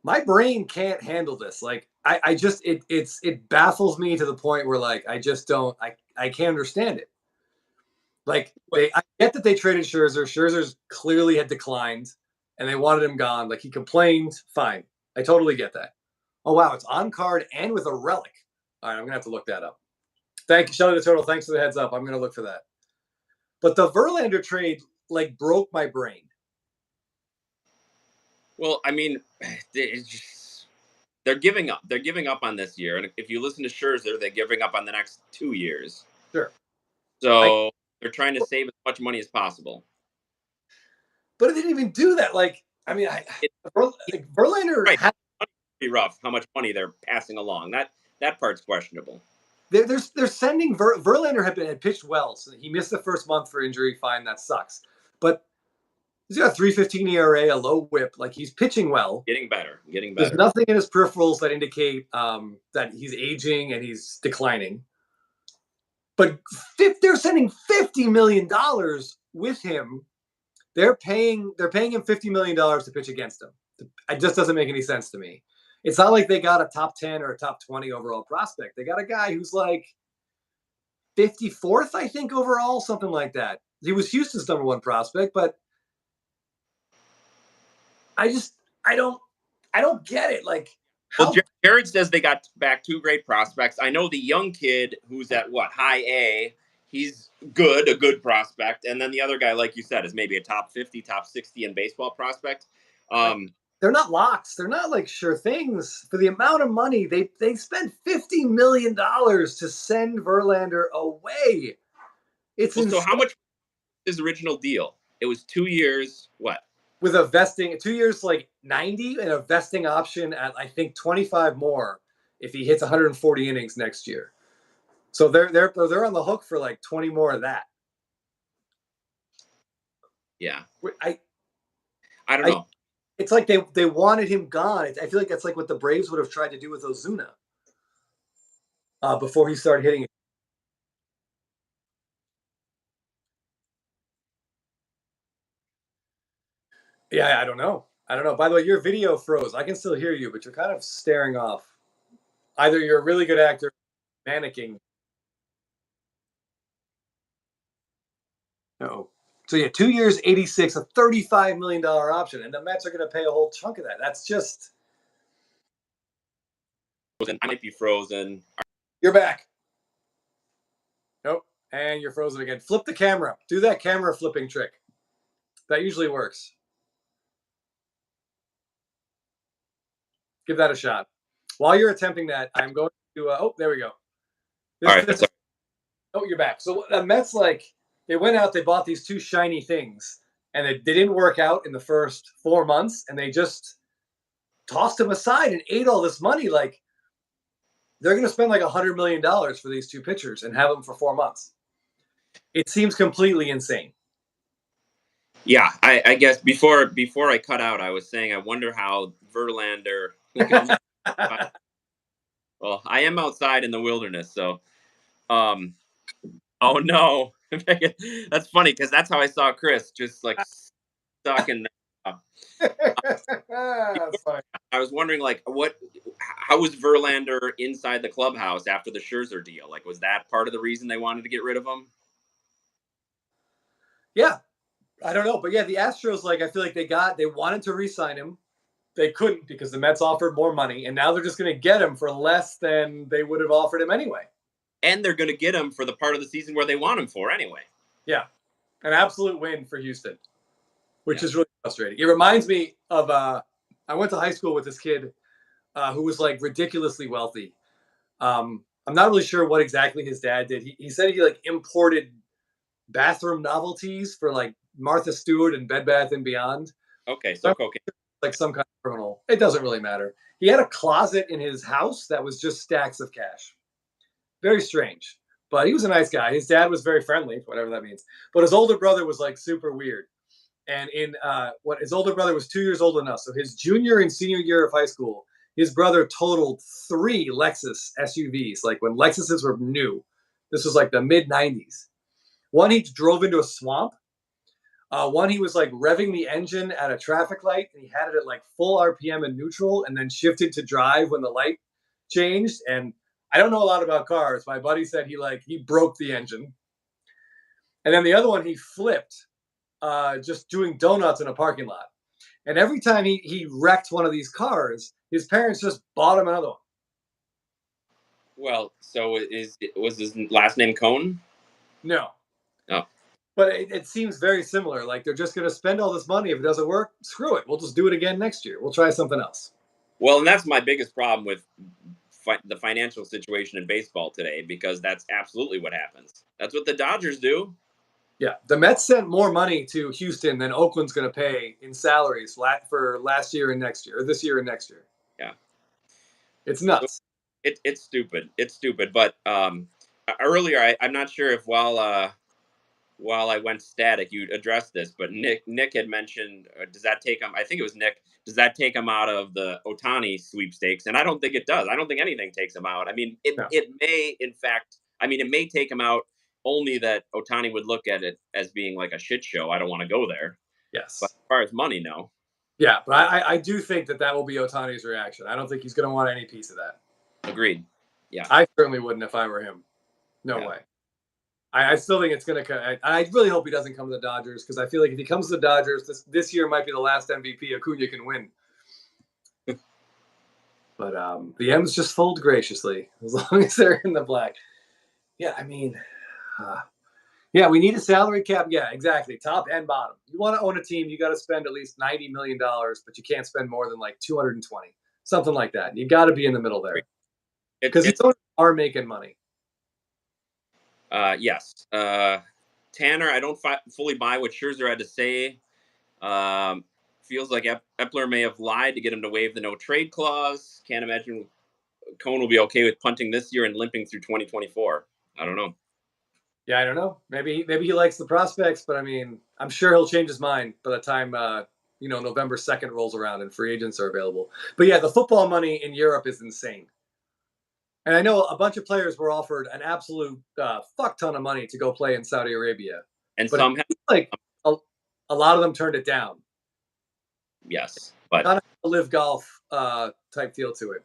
my brain can't handle this. Like I just it baffles me to the point where like I just don't I can't understand it. Like I get that they traded Scherzer. Scherzer's clearly had declined and they wanted him gone. Like he complained. Fine. I totally get that. Oh wow, it's on card and with a relic. All right, I'm gonna have to look that up. Thank you, Shelly the Turtle. Thanks for the heads up. I'm gonna look for that. But the Verlander trade like broke my brain. Well, I mean, they're giving up. They're giving up on this year, and if you listen to Scherzer, they're giving up on the next 2 years. Sure, I So they're trying to save as much money as possible. but it didn't even do that. Like, I mean, It, like Verlander right, had pretty rough. How much money they're passing along. That part's questionable. they're sending Verlander had pitched well, so he missed the first month for injury. Fine, that sucks. But he's got a 3.15 ERA, a low WHIP. Like he's pitching well. Getting better. Getting There's better. nothing in his peripherals that indicate that he's aging and he's declining. But they're sending $50 million with him. They're paying him $50 million to pitch against him. It just doesn't make any sense to me. It's not like they got a top 10 or a top 20 overall prospect. They got a guy who's like 54th, I think, overall, something like that. He was Houston's number one prospect, but I just I don't get it. Like Well, how Jared says they got back two great prospects. I know the young kid who's at what high A. He's good, a good prospect, and then the other guy, like you said, is maybe a top 50, top 60 in baseball prospect. like Um, they're not locks. They're not like sure things. For the amount of money they spent $50 million to send Verlander away. It's well, so insane. how much was his original deal? It was 2 years. What? With a vesting 2 years like 90 and a vesting option at I think 25 more if he hits 140 innings next year. So they're on the hook for like 20 more of that. Yeah, I I don't I know. it's like they wanted him gone. I feel like that's like what the Braves would have tried to do with Ozuna before he started hitting. Yeah, I don't know. I don't know. By the way, your video froze. I can still hear you, but you're kind of staring off. Either you're a really good actor, mannequin. No. So yeah, 2 years, 86, a $35 million option, and the Mets are going to pay a whole chunk of that. That's just I might be frozen. you're back. Nope, and you're frozen again. Flip the camera. Do that camera flipping trick. That usually works. Give that a shot. While you're attempting that, I'm going to. Oh, there we go. All This, right, this. Oh, you're back. So the Mets they went out, they bought these two shiny things, and they didn't work out in the first 4 months, and they just tossed them aside and ate all this money. Like they're going to spend like $100 million for these two pitchers and have them for 4 months. It seems completely insane. yeah, I guess before I cut out, I was saying I wonder how Verlander. Well, I am outside in the wilderness, so um, oh no, that's funny because that's how I saw Chris, just like stuck in. That's fine. I was wondering, like, how was Verlander inside the clubhouse after the Scherzer deal? Like, was that part of the reason they wanted to get rid of him? Yeah, I don't know, but yeah, the Astros, like, I feel like they wanted to re-sign him, they couldn't because the Mets offered more money, and now they're just going to get him for less than they would have offered him anyway. And they're going to get him for the part of the season where they want him for anyway. Yeah, an absolute win for Houston, which is really frustrating. It reminds me of I went to high school with this kid who was like ridiculously wealthy. I'm not really sure what exactly his dad did. He said he like imported bathroom novelties for like Martha Stewart and Bed Bath and Beyond. Okay, so cocaine. Like some kind of criminal. It doesn't really matter. He had a closet in his house that was just stacks of cash. Very strange. But he was a nice guy. His dad was very friendly, whatever that means. But his older brother was like super weird. And his older brother was 2 years older than us. So his junior and senior year of high school, his brother totaled 3 Lexus SUVs, like when Lexuses were new. This was like the mid 90s. One he drove into a swamp. One he was like revving the engine at a traffic light, and he had it at like full RPM and neutral, and then shifted to drive when the light changed. And I don't know a lot about cars. My buddy said he broke the engine. And then the other one he flipped, just doing donuts in a parking lot. And every time he wrecked one of these cars, his parents just bought him another one. Well, so was his last name Cohn? No. Oh, But it seems very similar. Like they're just going to spend all this money. If it doesn't work, screw it. We'll just do it again next year. We'll try something else. well, and that's my biggest problem with the financial situation in baseball today, because that's absolutely what happens. That's what the Dodgers do. Yeah, the Mets sent more money to Houston than Oakland's going to pay in salaries for last year and next year, or this year and next year. Yeah, It's so nuts. it's stupid. It's stupid. But earlier, I'm not sure if while I went static, you addressed this, but Nick had mentioned, does that take him? I think it was Nick. Does that take him out of the Otani sweepstakes? And I don't think it does. I don't think anything takes him out. I mean, No. it may, in fact, I mean, it may take him out, only that Otani would look at it as being like a shit show. I don't want to go there. But Yes. as far as money, no. Yeah, but I do think that will be Otani's reaction. I don't think he's going to want any piece of that. Agreed. Yeah. I certainly wouldn't if I were him. No Yeah. way. I still think it's going to. I really hope he doesn't come to the Dodgers, because I feel like if he comes to the Dodgers, this year might be the last MVP Acuna can win. But the M's just fold graciously as long as they're in the black. Yeah, I mean, uh, yeah, we need a salary cap. Yeah, exactly. Top and bottom. You want to own a team, you got to spend at least $90 million, but you can't spend more than like 220, something like that. You got to be in the middle there, because the It's owners are making money. yes. Tanner, I don't fully buy what Scherzer had to say. Um, Feels like Epler may have lied to get him to waive the no trade clause. Can't imagine Cohn will be okay with punting this year and limping through 2024. I don't know. Yeah, I don't know. Maybe he likes the prospects, but I mean, I'm sure he'll change his mind by the time November 2nd rolls around and free agents are available. But yeah, the football money in Europe is insane. And I know a bunch of players were offered an absolute fuck ton of money to go play in Saudi Arabia, And but it some, seems like a, a lot of them turned it down. yes, but Kind of a live golf type feel to it.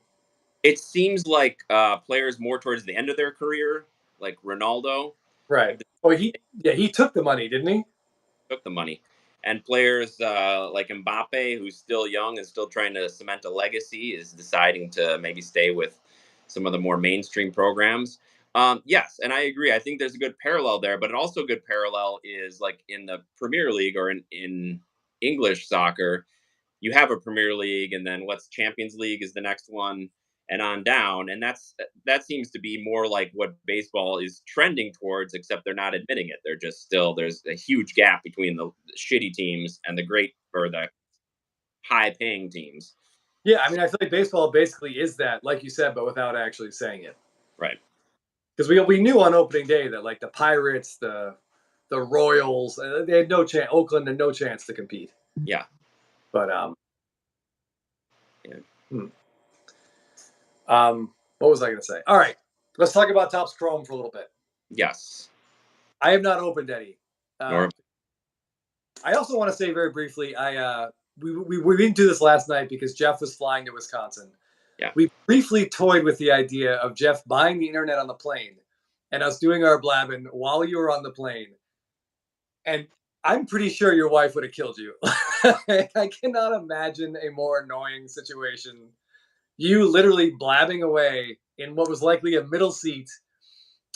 it seems like players more towards the end of their career, like Ronaldo, Right. Oh, he took the money, didn't he? took the money. And players like Mbappe, who's still young and still trying to cement a legacy, is deciding to maybe stay with some of the more mainstream programs. Yes, and I agree. I think there's a good parallel there, but an also good parallel is like in the Premier League, or in English soccer, you have a Premier League, and then what's Champions League is the next one, and on down. And that seems to be more like what baseball is trending towards, except they're not admitting it. They're just still, there's a huge gap between the shitty teams and the great, or the high paying teams. Yeah, I mean, I feel like baseball basically is that, like you said, but without actually saying it. Right. Because we knew on opening day that like the Pirates, the Royals, they had no chance. Oakland had no chance to compete. Yeah. But Yeah. hmm. What was I going to say? All right, let's talk about Topps Chrome for a little bit. Yes. I have not opened any. Nor I also want to say very briefly, we didn't do this last night because Jeff was flying to Wisconsin. Yeah. We briefly toyed with the idea of Jeff buying the internet on the plane and us doing our blabbing while you were on the plane. And I'm pretty sure your wife would have killed you. I cannot imagine a more annoying situation. You literally blabbing away in what was likely a middle seat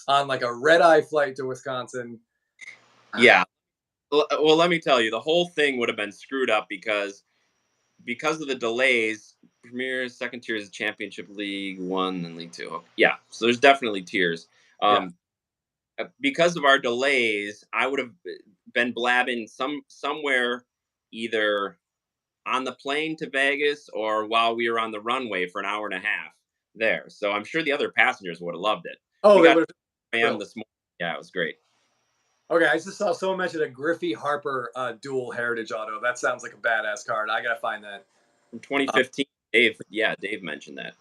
on like a red eye flight to Wisconsin. Yeah. Well, let me tell you, the whole thing would have been screwed up because of the delays. Premier, second tier is Championship League One and League Two. Yeah, so there's definitely tiers. Yeah. Because of our delays, I would have been blabbing somewhere, either on the plane to Vegas or while we were on the runway for an hour and a half there. So I'm sure the other passengers would have loved it. Oh, We they got would have. this morning. Yeah, it was great. Okay, I just saw someone mention a Griffey Harper dual heritage auto. That sounds like a badass card. I gotta find that. From 2015, Dave mentioned that.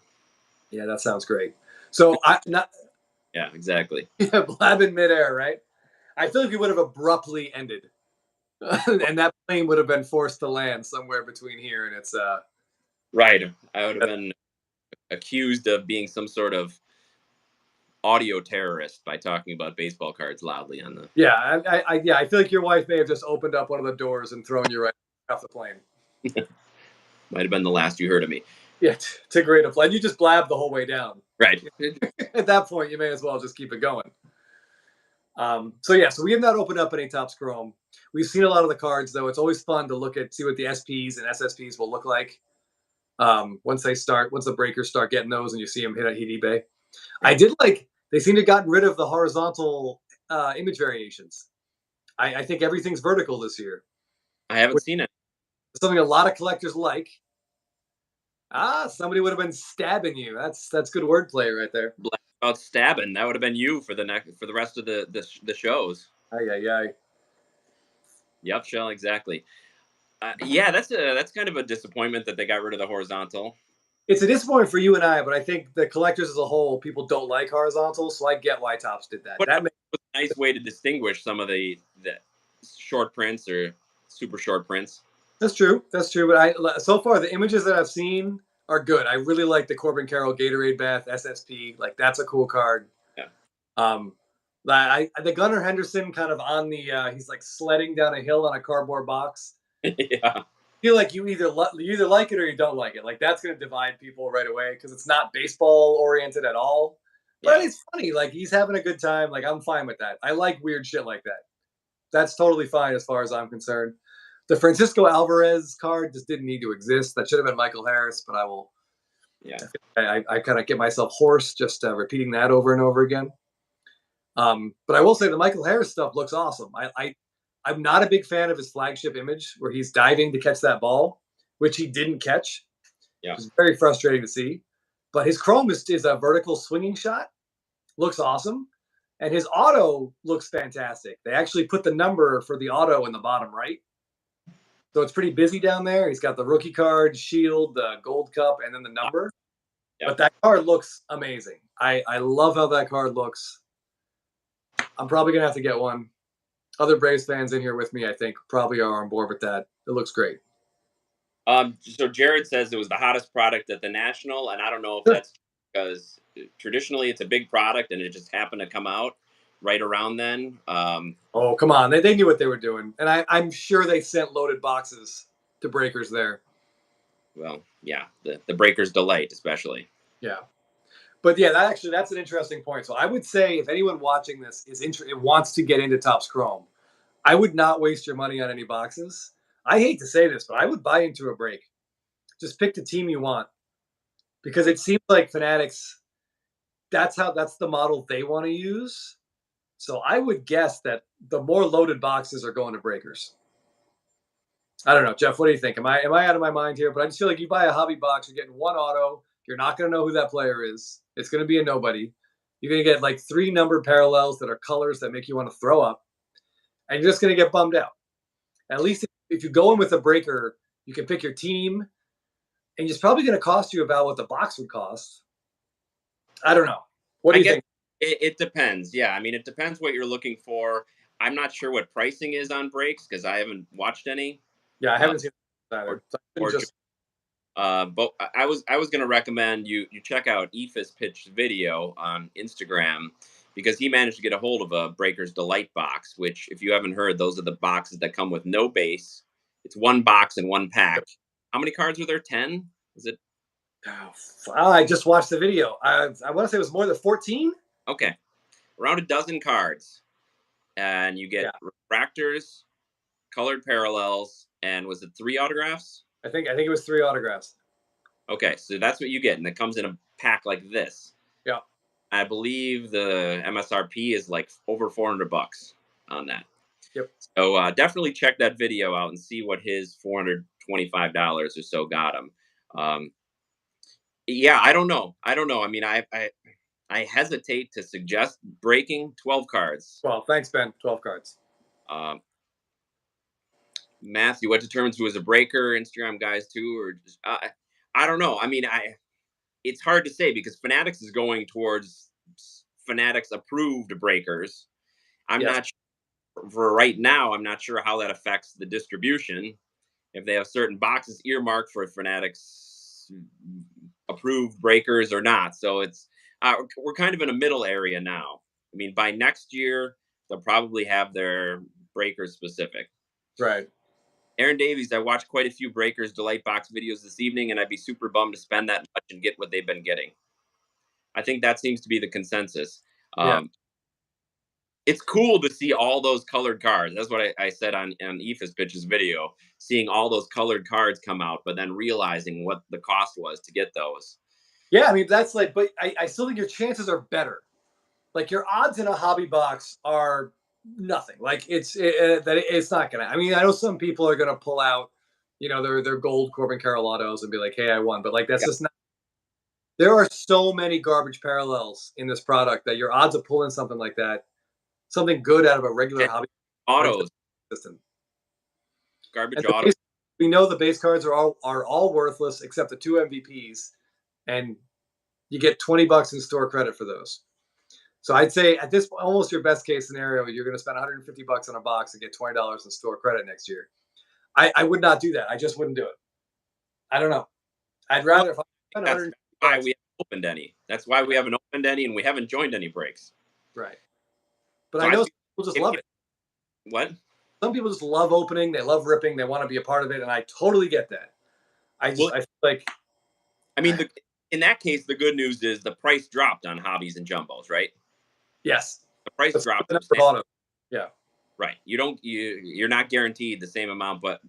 Yeah, that sounds great. So I not Yeah, exactly. yeah, blab in midair, right? I feel like we would have abruptly ended, and that plane would have been forced to land somewhere between here and it's Right. I would have been accused of being some sort of audio terrorist by talking about baseball cards loudly on the. yeah, I feel like your wife may have just opened up one of the doors and thrown you right off the plane. Might have been the last you heard of me. Yeah, to grade a play. You just blab the whole way down. Right. At that point, you may as well just keep it going. So yeah, so we have not opened up any Topps Chrome. We've seen a lot of the cards though. It's always fun to look at, see what the SPs and SSPs will look like once the breakers start getting those, and you see them hit eBay. I Right. did like they seem to have gotten rid of the horizontal image variations. I think everything's vertical this year, I haven't which seen it. is something a lot of collectors like. Somebody would have been stabbing you. That's good wordplay right there. Black about stabbing. That would have been you for the rest of the shows. Ay ay ay. Yep, Shell, exactly. Yeah, that's kind of a disappointment that they got rid of the horizontal. It's a disappointment for you and I, but I think the collectors as a whole, people don't like horizontal, so I get why Topps did that. But That it makes was a nice way to distinguish some of the short prints or super short prints. That's true. That's true. But I so far the images that I've seen are good. I really like the Corbin Carroll Gatorade Bath SSP. Like that's a cool card. Yeah. Um, the Gunnar Henderson kind of on the he's like sledding down a hill on a cardboard box. Yeah. Feel like you either like it or you don't like it. Like that's going to divide people right away because it's not baseball oriented at all. But Yeah. it's funny. Like he's having a good time. Like I'm fine with that. I like weird shit like that. That's totally fine as far as I'm concerned. The Francisco Alvarez card just didn't need to exist. That should have been Michael Harris, but I will. Yeah. I kind of get myself hoarse just repeating that over and over again. But I will say the Michael Harris stuff looks awesome. I'm not a big fan of his flagship image where he's diving to catch that ball, which he didn't catch. Yeah. It's very frustrating to see. But his chrome is a vertical swinging shot. Looks awesome. And his auto looks fantastic. They actually put the number for the auto in the bottom right. So it's pretty busy down there. He's got the rookie card, shield, the gold cup, and then the number. Yeah. But that card looks amazing. I love how that card looks. I'm probably going to have to get one. Other Braves fans in here with me, I think, probably are on board with that. It looks great. So Jared says it was the hottest product at the National, and I don't know if that's because traditionally it's a big product and it just happened to come out right around then. Oh, come on. They knew what they were doing. And I'm sure they sent loaded boxes to breakers there. Well, yeah, the Breakers delight, especially. Yeah. But yeah, that's an interesting point. So I would say if anyone watching this it wants to get into Topps Chrome, I would not waste your money on any boxes. I hate to say this, but I would buy into a break. Just pick the team you want because it seems like Fanatics that's the model they want to use. So I would guess that the more loaded boxes are going to breakers. I don't know, Jeff. What do you think? Am I out of my mind here? But I just feel like you buy a hobby box, you're getting one auto. You're not going to know who that player is. It's going to be a nobody. You're going to get like 3 number parallels that are colors that make you want to throw up, and you're just going to get bummed out. At least if you go in with a breaker, you can pick your team, and it's probably going to cost you about what the box would cost. I don't know. What do I you guess think? it depends. Yeah, I mean, it depends what you're looking for. I'm not sure what pricing is on breaks because I haven't watched any. Yeah, I Uh, haven't seen that either. or So I or just But I was going to recommend you check out Ephus Pitch's video on Instagram because he managed to get a hold of a Breakers Delight box. Which, if you haven't heard, those are the boxes that come with no base. It's one box and one pack. How many cards are there? 10? Is it I just watched the video. I want to say it was more than 14. okay? Around a dozen cards, and you get Yeah, refractors, colored parallels, and was it 3 autographs? I think it was 3 autographs. Okay, so that's what you get, and it comes in a pack like this. Yeah. I believe the MSRP is like over $400 on that. Yep. So definitely check that video out and see what his $425 or so got him. Um, yeah, I don't know. I don't know. I mean, I hesitate to suggest breaking 12 cards. Well, thanks, Ben. 12 cards. Um, Matthew, what determines who is a breaker? Instagram guys too, or just, I don't know. I mean, it's hard to say because Fanatics is going towards Fanatics approved breakers. I'm Yes. not sure, for right now. I'm not sure how that affects the distribution. If they have certain boxes earmarked for Fanatics approved breakers or not. So we're kind of in a middle area now. I mean, by next year they'll probably have their breakers specific. Right. Aaron Davies, I watched quite a few Breakers Delight Box videos this evening, and I'd be super bummed to spend that much and get what they've been getting. I think that seems to be the consensus. Yeah. Um, it's cool to see all those colored cards. That's what I said on Ephus Pitch's video, seeing all those colored cards come out, but then realizing what the cost was to get those. Yeah, I mean that's like, but I still think your chances are better. Like your odds in a hobby box are nothing. Like it's not gonna. I mean, I know some people are gonna pull out, their gold Corbin Carroll autos and be like, "Hey, I won," but like that's Yeah. just not. There are so many garbage parallels in this product that your odds of pulling something like that, something good out of a regular And hobby, are just autos, consistent. garbage And the autos. base, we know the base cards are all worthless except the two MVPs, and you get $20 in store credit for those. So I'd say at this point, almost your best case scenario, you're going to spend $150 on a box and get $20 in store credit next year. I would not do that. I just wouldn't do it. I don't know. I'd Well, rather if I spend that's 150 why bucks, we haven't opened any. That's why we haven't opened any, and we haven't joined any breaks. right? But So I I know feel people just love if it. what? Some people just love opening. They love ripping. They want to be a part of it, and I totally get that. Well, I feel like I mean, in that case, the good news is the price dropped on hobbies and jumbos, right? yes, The price that's dropped the number of substantially. auto. Yeah, Right. You're not guaranteed the same amount, but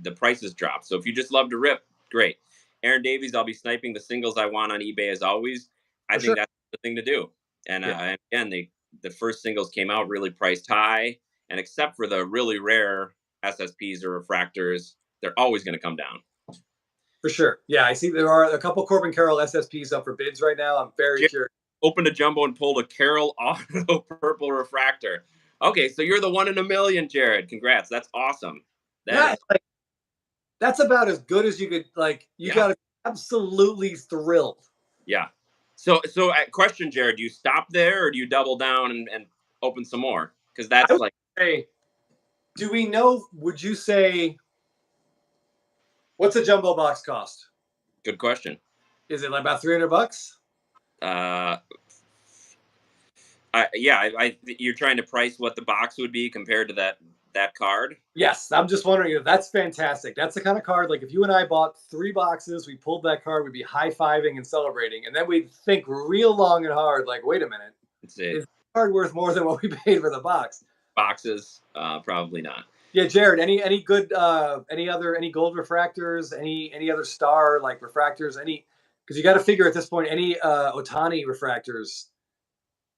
the prices drop. So if you just love to rip, great. Aaron Davies, I'll be sniping the singles I want on eBay as always. I for think sure. that's the thing to do. Yeah, And again, the first singles came out really priced high, and except for the really rare SSPs or refractors, they're always going to come down. for sure. Yeah, I see there are a couple Corbin Carroll SSPs up for bids right now. I'm very Jared curious. opened a jumbo and pulled a Carroll Auto purple refractor. Okay, so you're the one in a million, Jared. Congrats. That's awesome. That Yeah, is, like, that's about as good as you could. Like you yeah. got to be absolutely thrilled. Yeah. So question, Jared, do you stop there or do you double down and open some more? Because I that's would like say, do we know? Would you say what's a jumbo box cost? good question. Is it like about $300? Uh, you're trying to price what the box would be compared to that card. Yes, I'm just wondering if that's fantastic. That's the kind of card like if you and I bought 3 boxes, we pulled that card, we'd be high fiving and celebrating, and then we'd think real long and hard, like, wait a minute, It's it is the card worth more than what we paid for the box? boxes. Probably not. Yeah, Jared, any good any gold refractors, any other star like refractors, any because you got to figure at this point any Otani refractors,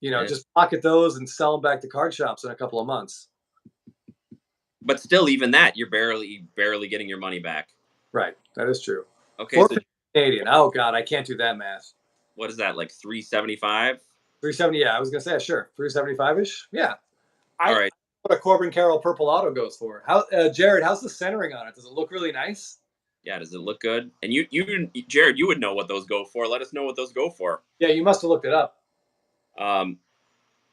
Eh, just pocket those and sell them back to card shops in a couple of months. but still, even that, you're barely getting your money back. Right, that is true. Okay, so 450 Canadian. Oh God, I can't do that math. what is that like 375? 370. Yeah, I was gonna say sure, 375 ish. Yeah, All I right. what a Corbin Carroll purple auto goes for. How Jared? How's the centering on it? Does it look really nice? Yeah, does it look good? And Jared, you would know what those go for. Let us know what those go for. Yeah, you must have looked it up. Um,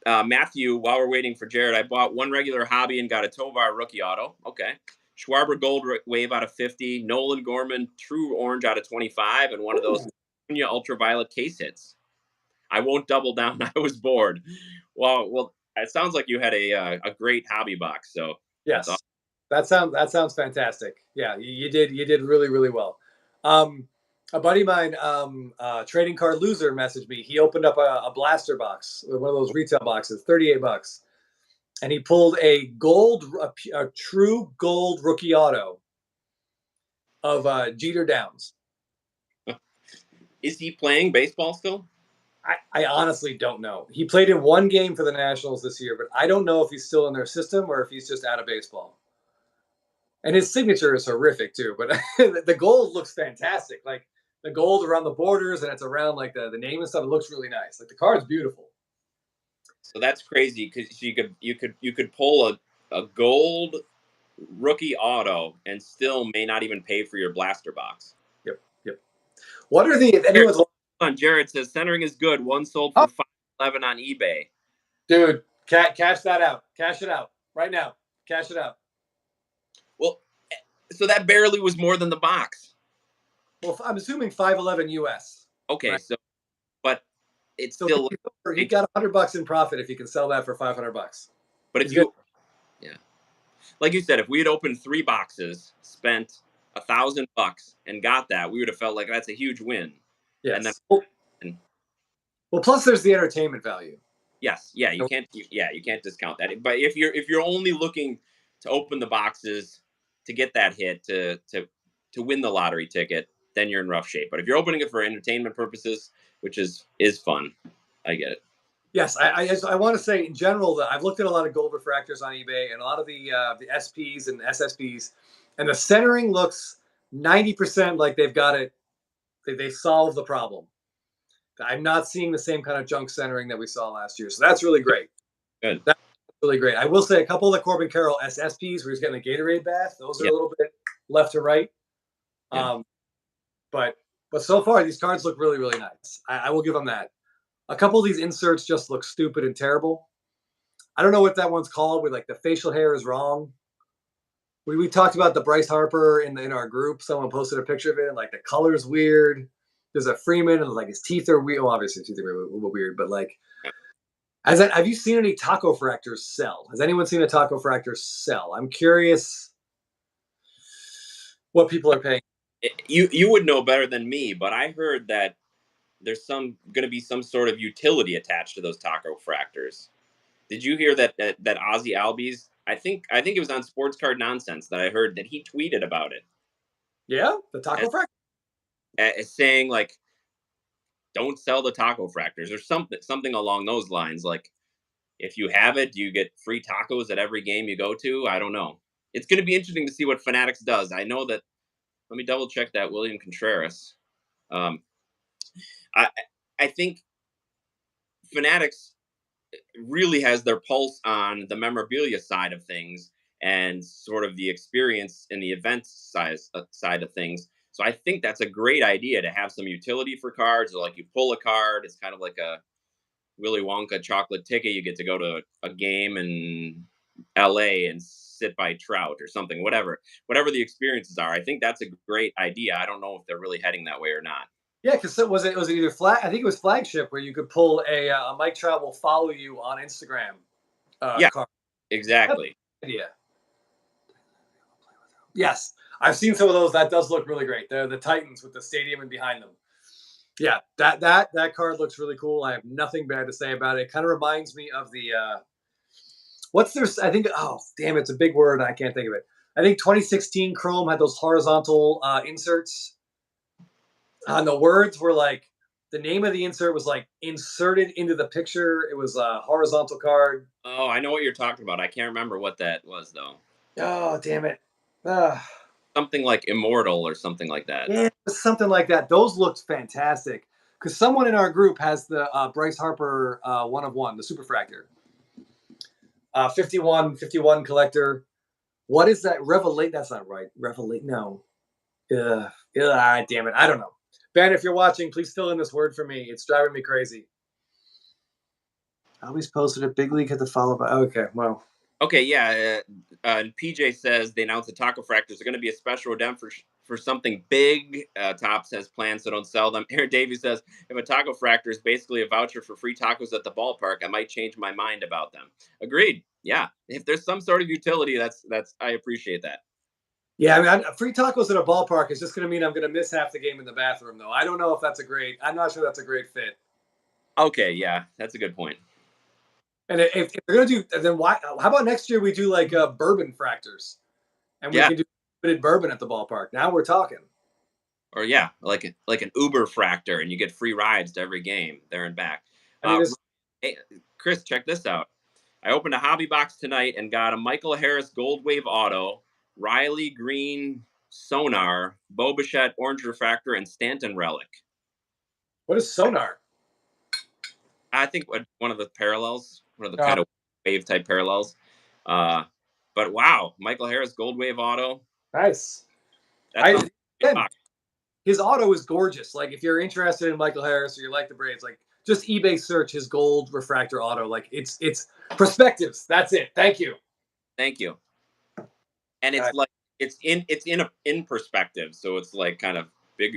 Matthew, while we're waiting for Jared, I bought one regular hobby and got a Tovar rookie auto. Okay. Schwarber Gold Wave out of 50, Nolan Gorman True Orange out of 25, and one of those Ooh. ultraviolet case hits. I won't double down. I was bored. Well, it sounds like you had a great hobby box. So that's awesome. Yes, that sounds fantastic. Yeah, you did really really well. Um, a buddy of mine, trading card loser, messaged me. He opened up a blaster box, one of those retail boxes, $38, and he pulled a true gold rookie auto of Jeter Downs. Is he playing baseball still? I honestly don't know. He played in one game for the Nationals this year, but I don't know if he's still in their system or if he's just out of baseball. And his signature is horrific too, but the gold looks fantastic. Like the gold around the borders and it's around like the name and stuff. It looks really nice. Like the card's beautiful. So that's crazy because you could pull a gold rookie auto and still may not even pay for your blaster box. Yep, yep. What are the if Jared, anyone's on Jared says centering is good. One sold oh, for 511 on eBay. dude, cash that out. Cash it out right now. Cash it out. Well, so that barely was more than the box. Well, I'm assuming 511 US, Okay, right? so but it's So still he got $100 in profit if he can sell that for $500. but if He's good. you yeah. like you said, if we had opened 3 boxes, spent $1,000 and got that, we would have felt like that's a huge win. And then, Yes. Well, and plus there's the entertainment value. yes, yeah, you can't discount that. But if you're only looking to open the boxes to get that hit to win the lottery ticket, then you're in rough shape. But if you're opening it for entertainment purposes, which is fun, I get it. Yes, I want to say in general that I've looked at a lot of gold refractors on eBay and a lot of the SPs and SSPs, and the centering looks 90% like they've got it. They solved the problem. I'm not seeing the same kind of junk centering that we saw last year, so that's really great. Good. That's really great. I will say a couple of the Corbin Carroll SSPs where he's getting a Gatorade bath. Those are Yeah. a little bit left to right. Yeah. Um, but so far these cards look really really nice. I will give them that. A couple of these inserts just look stupid and terrible. I don't know what that one's called. With like the facial hair is wrong. We talked about the Bryce Harper in our group. Someone posted a picture of it, and like the color's weird. There's a Freeman, and like his teeth are weird. Well, obviously his teeth are a little weird, but like, have you seen any taco fractors sell? Has anyone seen a taco fractor sell? I'm curious what people are paying. You would know better than me, but I heard that there's going to be some sort of utility attached to those taco fractors. Did you hear that Ozzy Albies? I think it was on Sports Card Nonsense that I heard that he tweeted about it, Yeah, the taco fractor. saying like, "Don't sell the taco fractors" or something along those lines. Like, if you have it, do you get free tacos at every game you go to? I don't know. It's going to be interesting to see what Fanatics does. I know that. Let me double check that William Contreras. Um, I I think Fanatics really has their pulse on the memorabilia side of things and sort of the experience in the event side of things. So I think that's a great idea to have some utility for cards. Or like you pull a card, it's kind of like a Willy Wonka chocolate ticket. You get to go to a game in LA and sit by Trout or something, whatever the experiences are. I think that's a great idea. I don't know if they're really heading that way or not. Yeah, because was it either flag? I think it was flagship where you could pull a Mike Trout will follow you on Instagram Yeah, card. That's exactly. an idea. Yes, I've seen some of those. That does look really great. The Titans with the stadium and behind them. Yeah, that card looks really cool. I have nothing bad to say about it. It kind of reminds me of the what's their? I think oh damn, it's a big word. I can't think of it. I think 2016 Chrome had those horizontal inserts. And the words were like the name of the insert was like inserted into the picture. It was a horizontal card. Oh, I know what you're talking about. I can't remember what that was though. Oh damn it! Ah. Something like Immortal or something like that. Yeah, something like that. Those looked fantastic. Because someone in our group has the Bryce Harper 1 of 1, the Superfractor. 51 collector. What is that? Revelate? That's not right. Revelate? No. Damn it. I don't know. Ben, if you're watching, please fill in this word for me. It's driving me crazy. I always posted a big league at the follow by. Okay, well. Okay, yeah. PJ says they announced the taco fractors are going to be a special redemption for something big. Tops has plans, so don't sell them. Aaron Davies says if a taco fractor is basically a voucher for free tacos at the ballpark, I might change my mind about them. Agreed. Yeah, if there's some sort of utility, that's I appreciate that. Yeah, I mean, free tacos at a ballpark is just going to mean I'm going to miss half the game in the bathroom, though. I don't know if that's a great. I'm not sure that's a great fit. Okay, yeah, that's a good point. And if they're going to do, then why? How about next year we do like bourbon fractors, and we Yeah, can do limited bourbon at the ballpark. Now we're talking. or yeah, like an Uber fractor, and you get free rides to every game there and back. I mean, Hey, Chris, check this out. I opened a hobby box tonight and got a Michael Harris Gold Wave Auto, Riley Green Sonar, Bo Bichette Orange Refractor, and Stanton Relic. what is sonar? I think one of the parallels, one of the kind of wave type parallels. But wow, Michael Harris Gold Wave Auto. Nice. That's His auto is gorgeous. Like if you're interested in Michael Harris or you like the Braves, like just eBay search his gold refractor auto. Like it's perspectives. That's it. Thank you. Thank you. And it's like it's in perspective, so it's like kind of big.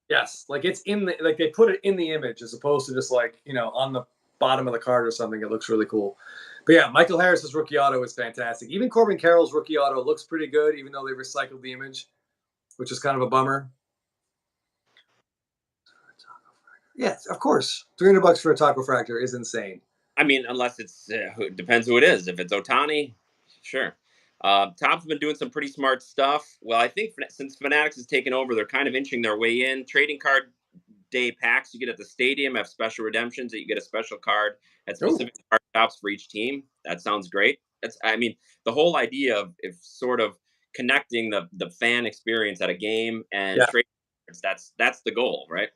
Yes, like it's in the like they put it in the image as opposed to just like on the bottom of the card or something. It looks really cool. But yeah, Michael Harris's rookie auto is fantastic. Even Corbin Carroll's rookie auto looks pretty good, even though they recycled the image, which is kind of a bummer. Yes, of course. $300 for a taco fractor is insane. I mean, unless it depends who it is. If it's Otani, sure. Top's been doing some pretty smart stuff. Well, I think since Fanatics has taken over, they're kind of inching their way in. Trading card day packs you get at the stadium have special redemptions that you get a special card at Oh, specific card shops for each team. That sounds great. I mean, the whole idea of if sort of connecting the fan experience at a game and yeah. trade cards, that's the goal, right?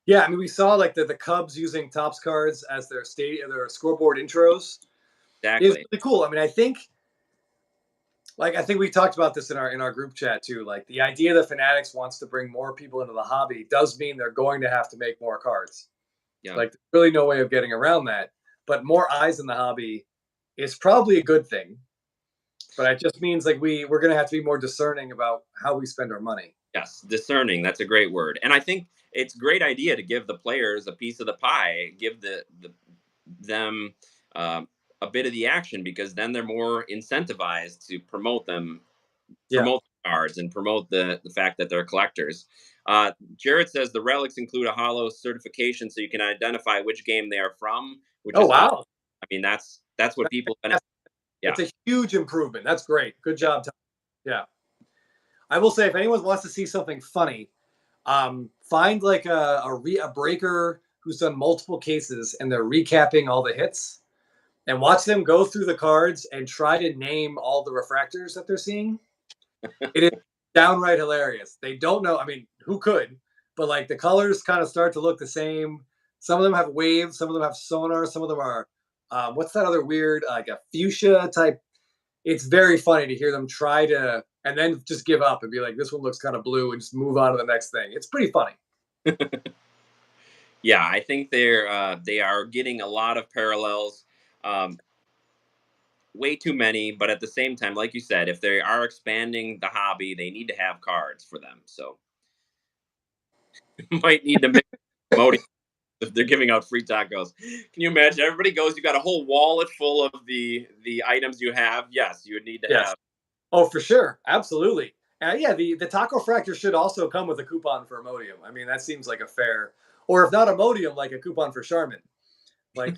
Yeah, I mean, we saw like the Cubs using Topps cards as their scoreboard intros. Is Exactly. really cool. I mean, I think we talked about this in our group chat too. Like the idea that Fanatics wants to bring more people into the hobby does mean they're going to have to make more cards. Yeah. Like there's really no way of getting around that. But more eyes in the hobby is probably a good thing. But it just means like we're gonna have to be more discerning about how we spend our money. Yes, discerning. That's a great word. And I think it's a great idea to give the players a piece of the pie, give them uh, a bit of the action because then they're more incentivized to Yeah. promote the cards and promote the fact that they're collectors. Jared says the relics include a hollow certification so you can identify which game they are from, which Oh is awesome. wow. I mean, that's what people. Yeah, It's a huge improvement. That's great. Good job, Tom. Yeah. I will say if anyone wants to see something funny, find like a breaker who's done multiple cases and they're recapping all the hits and watch them go through the cards and try to name all the refractors that they're seeing. It is downright hilarious. They don't know. I mean, who could? But like the colors kind of start to look the same. Some of them have waves. Some of them have sonar. Some of them are what's that other weird like a fuchsia type. It's very funny to hear them try to and then just give up and be like, this one looks kind of blue and just move on to the next thing. It's pretty funny. yeah. I think they are getting a lot of parallels. Um, Way too many, but at the same time, like you said, if they are expanding the hobby, they need to have cards for them. So might need to make promoting if they're giving out free tacos. Can you imagine? Everybody goes, you got a whole wallet full of the items you have. Yes, you would need to Yes. have. Oh, for sure. Absolutely. Yeah, the taco fractor should also come with a coupon for Imodium. I mean, that seems like a fair, or if not Imodium, like a coupon for Charmin. Like,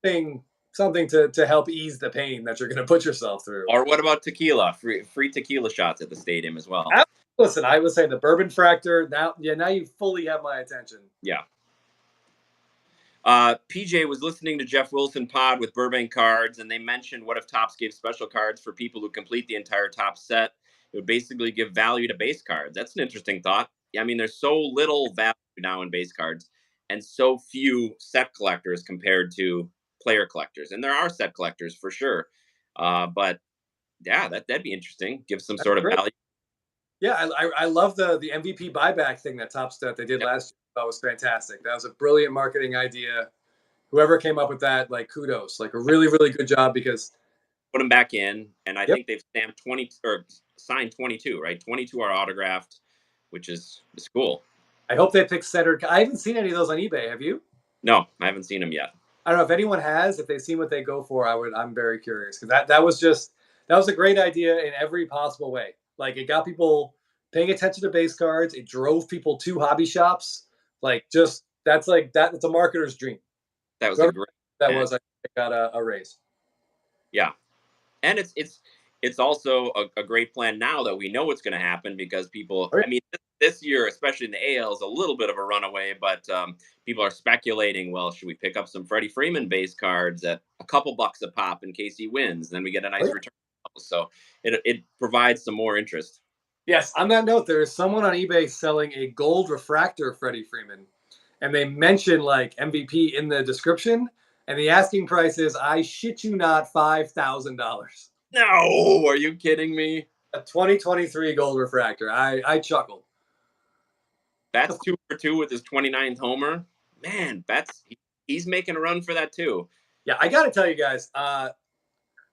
something something to help ease the pain that you're going to put yourself through. Or what about tequila? Free tequila shots at the stadium as well. Listen, I would say the bourbon fractor. Now you fully have my attention. Yeah. PJ was listening to Jeff Wilson pod with Burbank Cards, and they mentioned what if Topps gave special cards for people who complete the entire top set? It would basically give value to base cards. That's an interesting thought. I mean, there's so little value now in base cards, and so few set collectors compared to player collectors. And there are set collectors for sure, but yeah, that'd be interesting. Give some That's sort of great. value. Yeah, I love the MVP buyback thing that Topps that they did Yep. last year. That was fantastic. That was a brilliant marketing idea. Whoever came up with that, like kudos, like a really really good job because Put them back in, and I yep. think they've stamped 20 or signed 22. Right, 22 are autographed, which is cool. I hope they pick centered. I haven't seen any of those on eBay. Have you? No, I haven't seen them yet. I don't know if anyone has. If they've seen what they go for, I'm very curious because that was a great idea in every possible way. Like it got people paying attention to base cards. It drove people to hobby shops. Like just that's like that. It's a marketer's dream. That was a Whoever great that plan. was, I got a raise. Yeah, and it's also a great plan now that we know what's going to happen because people. Oh, yeah. I mean, this year, especially in the AL, is a little bit of a runaway, but people are speculating. Well, should we pick up some Freddie Freeman base cards at a couple bucks a pop in case he wins? Then we get a Oh, nice yeah. return. So it provides some more interest. Yes. On that note, there is someone on eBay selling a gold refractor Freddie Freeman, and they mention like MVP in the description, and the asking price is, I shit you not, $5,000. No, are you kidding me? A 2023 gold refractor. I chuckled. That's 2 for 2 with his 29th homer. Man, he's making a run for that too. Yeah, I got to tell you guys,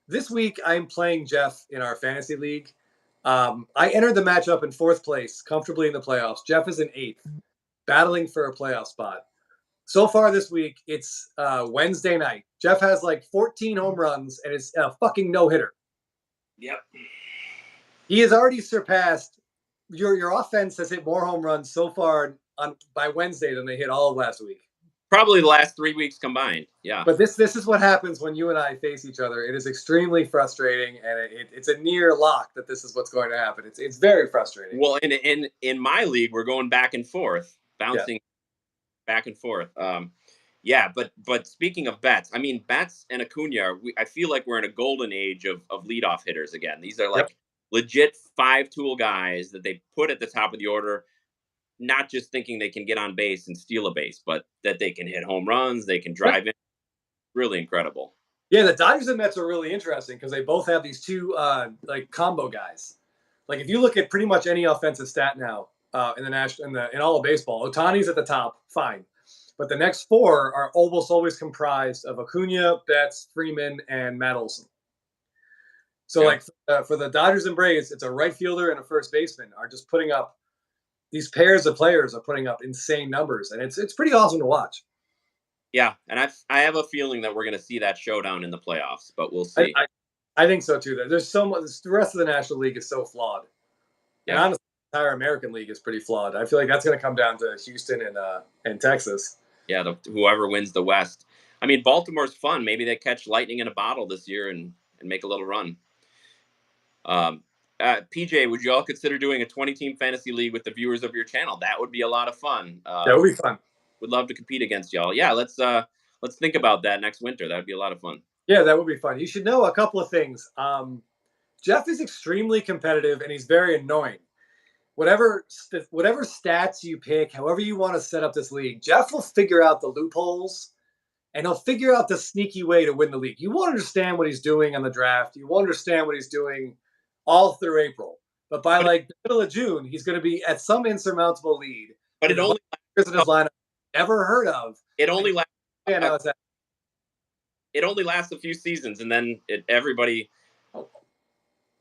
this week I'm playing Jeff in our fantasy league. I entered the matchup in fourth place, comfortably in the playoffs. Jeff is in eighth, battling for a playoff spot. So far this week, it's Wednesday night. Jeff has like 14 home runs, and it's a fucking no-hitter. Yep. He has already surpassed your offense has hit more home runs so far by Wednesday than they hit all of last week. Probably the last 3 weeks combined. Yeah. But this is what happens when you and I face each other. It is extremely frustrating, and it's a near lock that this is what's going to happen. It's very frustrating. Well, in my league, we're going back and forth, bouncing back and forth. Yeah, but speaking of Betts, I mean Betts and Acuna, I feel like we're in a golden age of leadoff hitters again. These are like legit 5-tool guys that they put at the top of the order, not just thinking they can get on base and steal a base, but that they can hit home runs, they can drive in. Really incredible. Yeah, the Dodgers and Mets are really interesting because they both have these two like combo guys. Like if you look at pretty much any offensive stat now in in all of baseball, Otani's at the top, fine, but the next four are almost always comprised of Acuna, Betts, Freeman, and Matt Olson. So like for the Dodgers and Braves, it's a right fielder and a first baseman are just putting up these pairs of players are putting up insane numbers, and it's pretty awesome to watch. Yeah, and I have a feeling that we're going to see that showdown in the playoffs, but we'll see. I think so too. There's so much. The rest of the National League is so flawed, and honestly, the entire American League is pretty flawed. I feel like that's going to come down to Houston and Texas. Yeah, whoever wins the West. I mean, Baltimore's fun. Maybe they catch lightning in a bottle this year and make a little run. PJ, would you all consider doing a 20-team fantasy league with the viewers of your channel? That would be a lot of fun. That would be fun. Would love to compete against y'all. Yeah, let's think about that next winter. That would be a lot of fun. Yeah, that would be fun. You should know a couple of things. Jeff is extremely competitive and he's very annoying. Whatever stats you pick, however you want to set up this league, Jeff will figure out the loopholes and he'll figure out the sneaky way to win the league. You won't understand what he's doing on the draft. You won't understand what he's doing all through April. But by like the middle of June, he's going to be at some insurmountable lead. But it only in his lineup ever heard of. It only lasts. It only lasts a few seasons, and then everybody.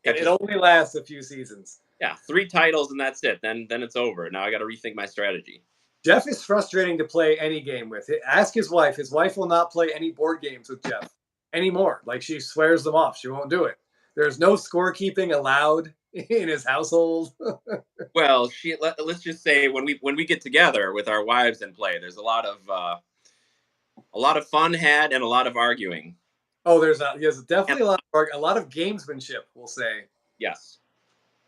It only lasts a few seasons. Yeah, 3 titles and that's it. Then it's over. Now I got to rethink my strategy. Jeff is frustrating to play any game with. Ask his wife. His wife will not play any board games with Jeff anymore. Like she swears them off. She won't do it. There's no scorekeeping allowed in his household. Well, let's just say when we get together with our wives and play, there's a lot of fun had and a lot of arguing. Oh, there's definitely a lot of gamesmanship, we'll say. Yes.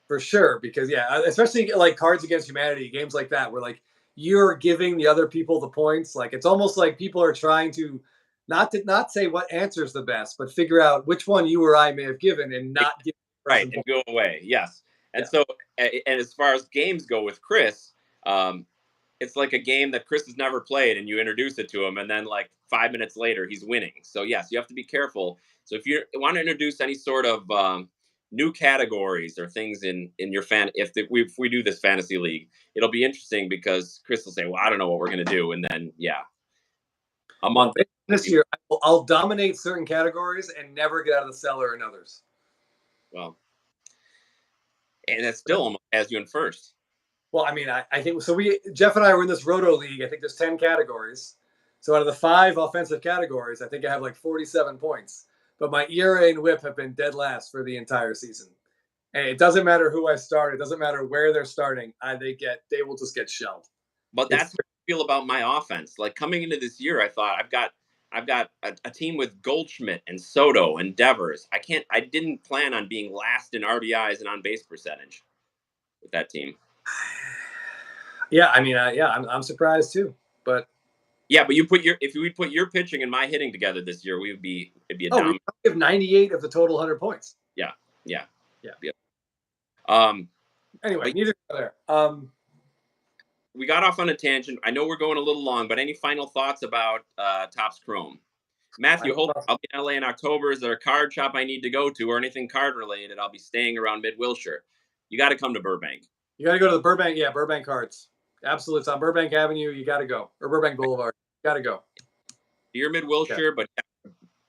For sure, because especially like Cards Against Humanity, games like that, where like you're giving the other people the points. Like it's almost like people are trying to not say what answer is the best, but figure out which one you or I may have given and not give right and go away. Yes, and so and as far as games go with Chris, it's like a game that Chris has never played, and you introduce it to him, and then like 5 minutes later, he's winning. So yes, you have to be careful. So if you want to introduce any sort of new categories or things in your if we do this fantasy league, it'll be interesting because Chris will say, well, I don't know what we're going to do. And then, a month this year, I'll dominate certain categories and never get out of the cellar in others. Well, and that still almost has you in first. Well, I mean, I think so. Jeff and I were in this Roto league. I think there's 10 categories. So out of the 5 offensive categories, I think I have like 47 points. But my ERA and WHIP have been dead last for the entire season. And it doesn't matter who I start. It doesn't matter where they're starting. They will just get shelled. But that's how I feel about my offense. Like coming into this year, I thought I've got a team with Goldschmidt and Soto and Devers. I didn't plan on being last in RBIs and on base percentage with that team. Yeah, I mean, I'm surprised too. But yeah, but if we put your pitching and my hitting together this year, it'd be a dominant. We have 98 of the total 100 points. Yeah. Anyway, neither there. We got off on a tangent. I know we're going a little long, but any final thoughts about Topps Chrome? Matthew, I'll be in LA in October. Is there a card shop I need to go to or anything card related? I'll be staying around Mid-Wilshire. You got to come to Burbank. You got to go to the Burbank. Yeah, Burbank Cards. Absolutely. It's on Burbank Avenue. You got to go. Or Burbank Boulevard. You got to go. You're Mid-Wilshire, but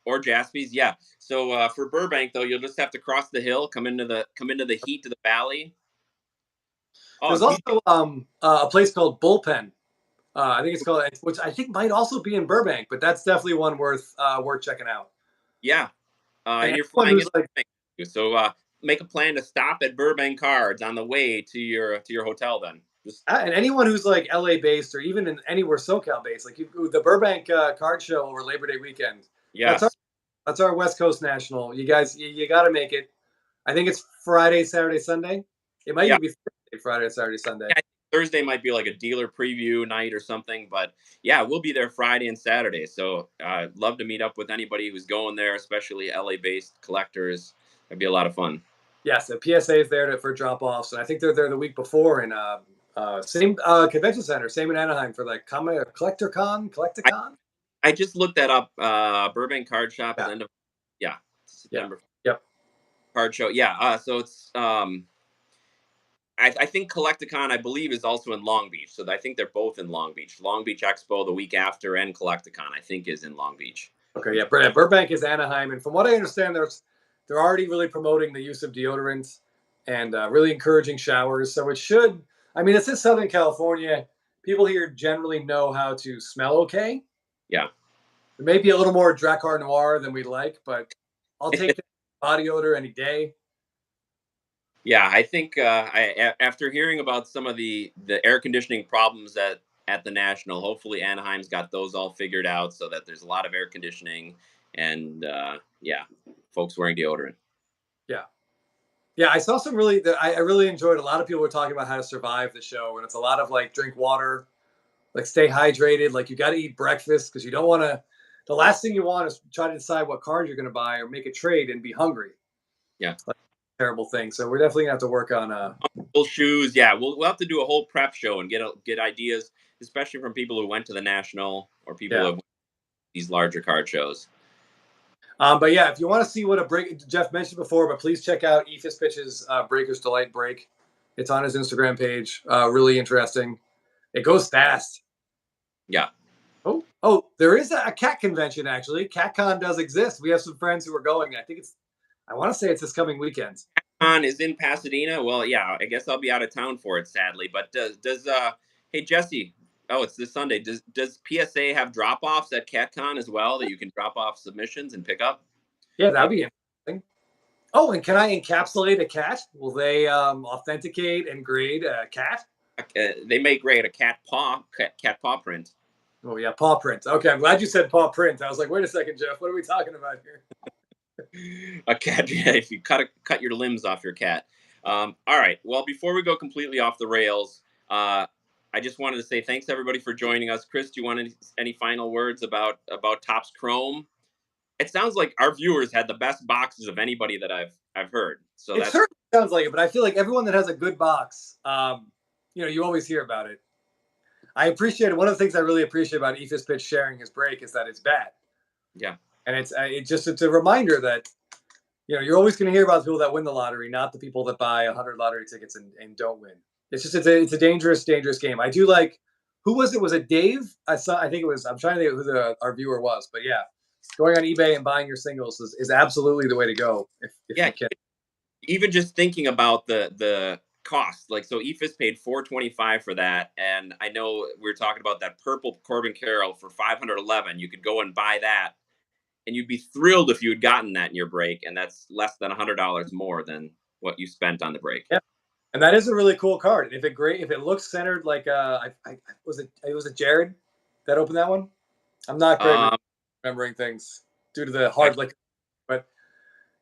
or Jaspy's. Yeah. So for Burbank, though, you'll just have to cross the hill, come into the heat of the valley. There's also a place called Bullpen I think it's called, which I think might also be in Burbank, but that's definitely one worth checking out. Yeah, And and you're anyone flying in who's like, so make a plan to stop at Burbank Cards on the way to your hotel. Then just and anyone who's like LA based or even in anywhere SoCal based, like the Burbank card show over Labor Day weekend. That's our yes, that's our West Coast National. You guys, you got to make it. I think it's Friday, Saturday, Sunday. It might yeah. even be Friday, Saturday, Sunday. Yeah, Thursday might be like a dealer preview night or something, but yeah, we'll be there Friday and Saturday. So love to meet up with anybody who's going there, especially LA based collectors. It'd be a lot of fun. Yes, the PSA is there for drop offs, and I think they're there the week before in same convention center, same in Anaheim for like I, Collecticon. I just looked that up. Burbank Card Shop is Yeah, end of yeah yeah, September yep. card show. Yeah, so it's I think Collecticon I believe is also in Long Beach. So I think they're both in Long Beach. Long Beach Expo the week after, and Collecticon I think is in Long Beach. Okay, yeah. Burbank is Anaheim, and from what I understand, they're already really promoting the use of deodorant and really encouraging showers. So it should. I mean, it's in Southern California. People here generally know how to smell okay. Yeah. It may be a little more Dracar Noir than we like, but I'll take the body odor any day. Yeah, I think after hearing about some of the air conditioning problems at the National, hopefully Anaheim's got those all figured out so that there's a lot of air conditioning and yeah, folks wearing deodorant. Yeah. Yeah, I saw some really. I really enjoyed. A lot of people were talking about how to survive the show, and it's a lot of like drink water, like stay hydrated. Like you got to eat breakfast because you don't want to. The last thing you want is try to decide what card you're going to buy or make a trade and be hungry. Yeah, It's like a terrible thing. So we're definitely gonna have to work on. full shoes. Yeah, we'll have to do a whole prep show and get ideas, especially from people who went to the National or people who Yeah. have these larger card shows. But yeah, if you want to see what a break, Jeff mentioned before, but please check out Ethos Pitch's Breakers Delight break. It's on his Instagram page. Really interesting. It goes fast. Yeah, Oh, there is a cat convention actually. CatCon does exist. We have some friends who are going. I want to say it's this coming weekend. Con is in Pasadena. Well, yeah, I guess I'll be out of town for it, sadly. But does hey Jesse? Oh, it's this Sunday. Does PSA have drop offs at CatCon as well that you can drop off submissions and pick up? Yeah, that'd be interesting. Oh, and can I encapsulate a cat? Will they authenticate and grade a cat? They may grade a cat paw print. Oh yeah, paw print. Okay, I'm glad you said paw print. I was like, wait a second, Jeff. What are we talking about here? A cat, yeah, if you cut your limbs off your cat. All right. Well, before we go completely off the rails, I just wanted to say thanks everybody for joining us. Chris, do you want any final words about Topps Chrome? It sounds like our viewers had the best boxes of anybody that I've heard. So It that's certainly sounds like it, but I feel like everyone that has a good box, you always hear about it. I appreciate it. One of the things I really appreciate about Ethos Pitch sharing his break is that it's bad, yeah, and it's a reminder that you're always going to hear about the people that win the lottery, not the people that buy 100 lottery tickets and don't win. It's a dangerous game. I do like. Who was it? Was it Dave? I saw. I think it was. I'm trying to think who our viewer was, but yeah, going on eBay and buying your singles is absolutely the way to go if yeah. you can. Even just thinking about the cost, like so EFIS paid 425 for that, and I know we were talking about that purple Corbin Carroll for 511. You could go and buy that, and you'd be thrilled if you had gotten that in your break, and that's less than $100 more than what you spent on the break. Yeah. And that is a really cool card. And if it looks centered like was it Jared that opened that one? I'm not great with Um, remembering things due to the I, hard liquor. But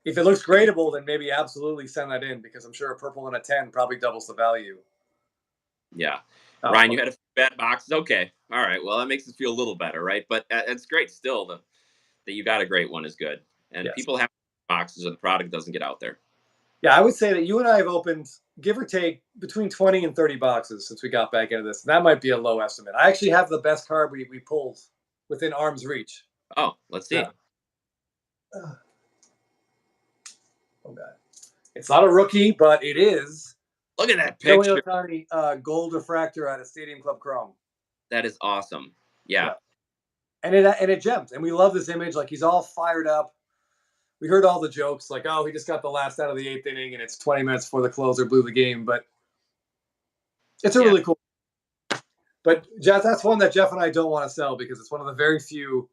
if it looks gradable, then maybe absolutely send that in because I'm sure a purple and a 10 probably doubles the value. yeah, Oh, Ryan, you had a few bad boxes. Okay, all right. Well, that makes us feel a little better, right? But it's great still that you got a great one is good, and yes. people have boxes, and the product doesn't get out there. Yeah, I would say that you and I have opened, give or take, between 20 and 30 boxes since we got back into this. That might be a low estimate. I actually have the best card we pulled within arm's reach. Oh, let's see. Yeah. Oh, God. It's not a rookie, but it is Look at that Joey picture. Ohtani gold refractor out of Stadium Club Chrome. That is awesome. Yeah. Yeah. And it gems. And we love this image. Like he's all fired up. We heard all the jokes like, oh, he just got the last out of the 8th inning and it's 20 minutes before the closer blew the game. But it's a Yeah. really cool. But Jeff, that's one that Jeff and I don't want to sell because it's one of the very few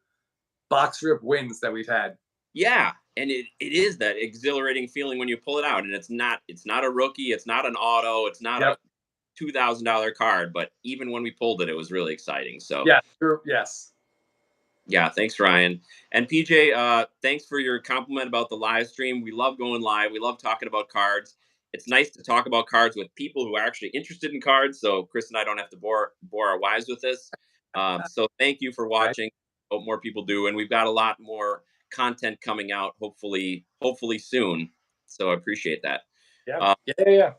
box rip wins that we've had. Yeah, and it is that exhilarating feeling when you pull it out, and it's not a rookie, it's not an auto, it's not Yep. a $2,000 card, but even when we pulled it, it was really exciting. So Yeah. Sure. Yes. yeah, thanks, Ryan. And PJ, thanks for your compliment about the live stream. We love going live. We love talking about cards. It's nice to talk about cards with people who are actually interested in cards. So Chris and I don't have to bore our wives with this. So thank you for Right. watching. Hope more people do, and we've got a lot more content coming out. Hopefully soon. So I appreciate that. Yeah. Uh, Yeah. Yeah. Yeah.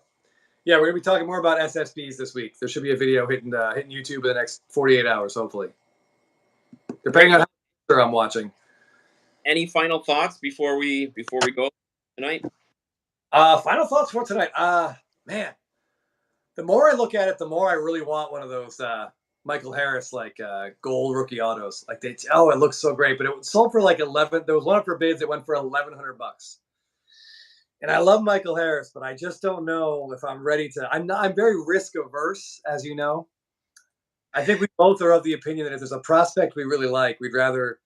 Yeah, we're gonna be talking more about SSBs this week. There should be a video hitting YouTube in the next 48 hours, hopefully, depending great. on Well, how sure I'm watching. any final thoughts before we go tonight? Final thoughts for tonight. Man, the more I look at it, the more I really want one of those Michael Harris like gold rookie autos. Like it looks so great, but it sold for like 11. There was one up for bids that went for $1,100. And I love Michael Harris, but I just don't know if I'm ready to. I'm not. I'm very risk averse, as you know. I think we both are of the opinion that if there's a prospect we really like, we'd rather,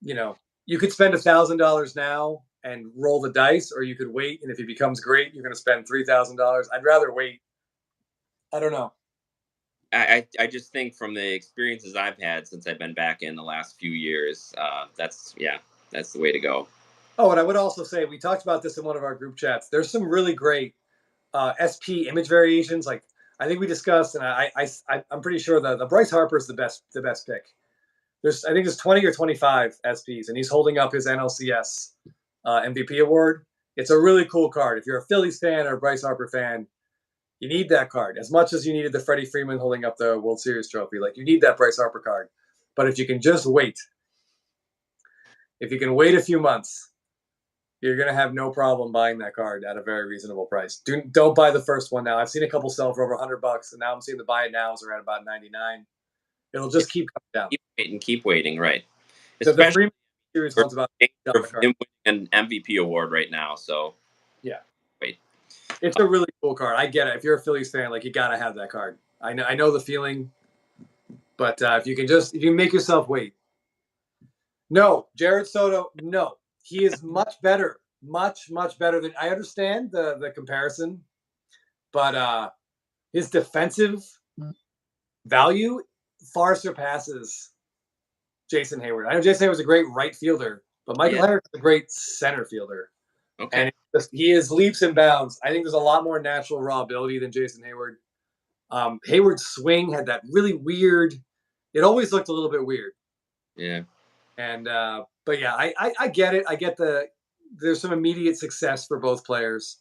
you know, you could spend $1,000 now and roll the dice, or you could wait, and if he becomes great, you're going to spend $3,000. I'd rather wait. I don't know. I just think from the experiences I've had since I've been back in the last few years, that's the way to go. Oh, and I would also say we talked about this in one of our group chats. There's some really great SP image variations. Like I think we discussed, and I'm pretty sure the Bryce Harper is the best pick. I think there's 20 or 25 SPs, and he's holding up his NLCS MVP award. It's a really cool card. If you're a Phillies fan or a Bryce Harper fan, you need that card as much as you needed the Freddie Freeman holding up the World Series trophy. Like you need that Bryce Harper card. But if you can just wait, if you can wait a few months, you're gonna have no problem buying that card at a very reasonable price. Don't buy the first one now. I've seen a couple sell for over $100, and now I'm seeing the buy it nows are at about 99. It'll Yeah, just keep coming down. keep waiting, right? The Especially Freeman series for one's about danger $1 of card. him winning an MVP award right now. So Yeah, wait, it's a really cool card. I get it. If you're a Phillies fan, like you gotta have that card. I know the feeling, but if you make yourself wait. No, Jared Soto. No, he is much better, much better than. I understand the comparison, but his defensive value far surpasses Jason Hayward. I know Jason Hayward's a great right fielder, but Michael yeah, Harris is a great center fielder. okay. And he is leaps and bounds. I think there's a lot more natural raw ability than Jason Hayward. Hayward's swing had that really weird. It always looked a little bit weird. Yeah. And but yeah, I get it. I get there's some immediate success for both players.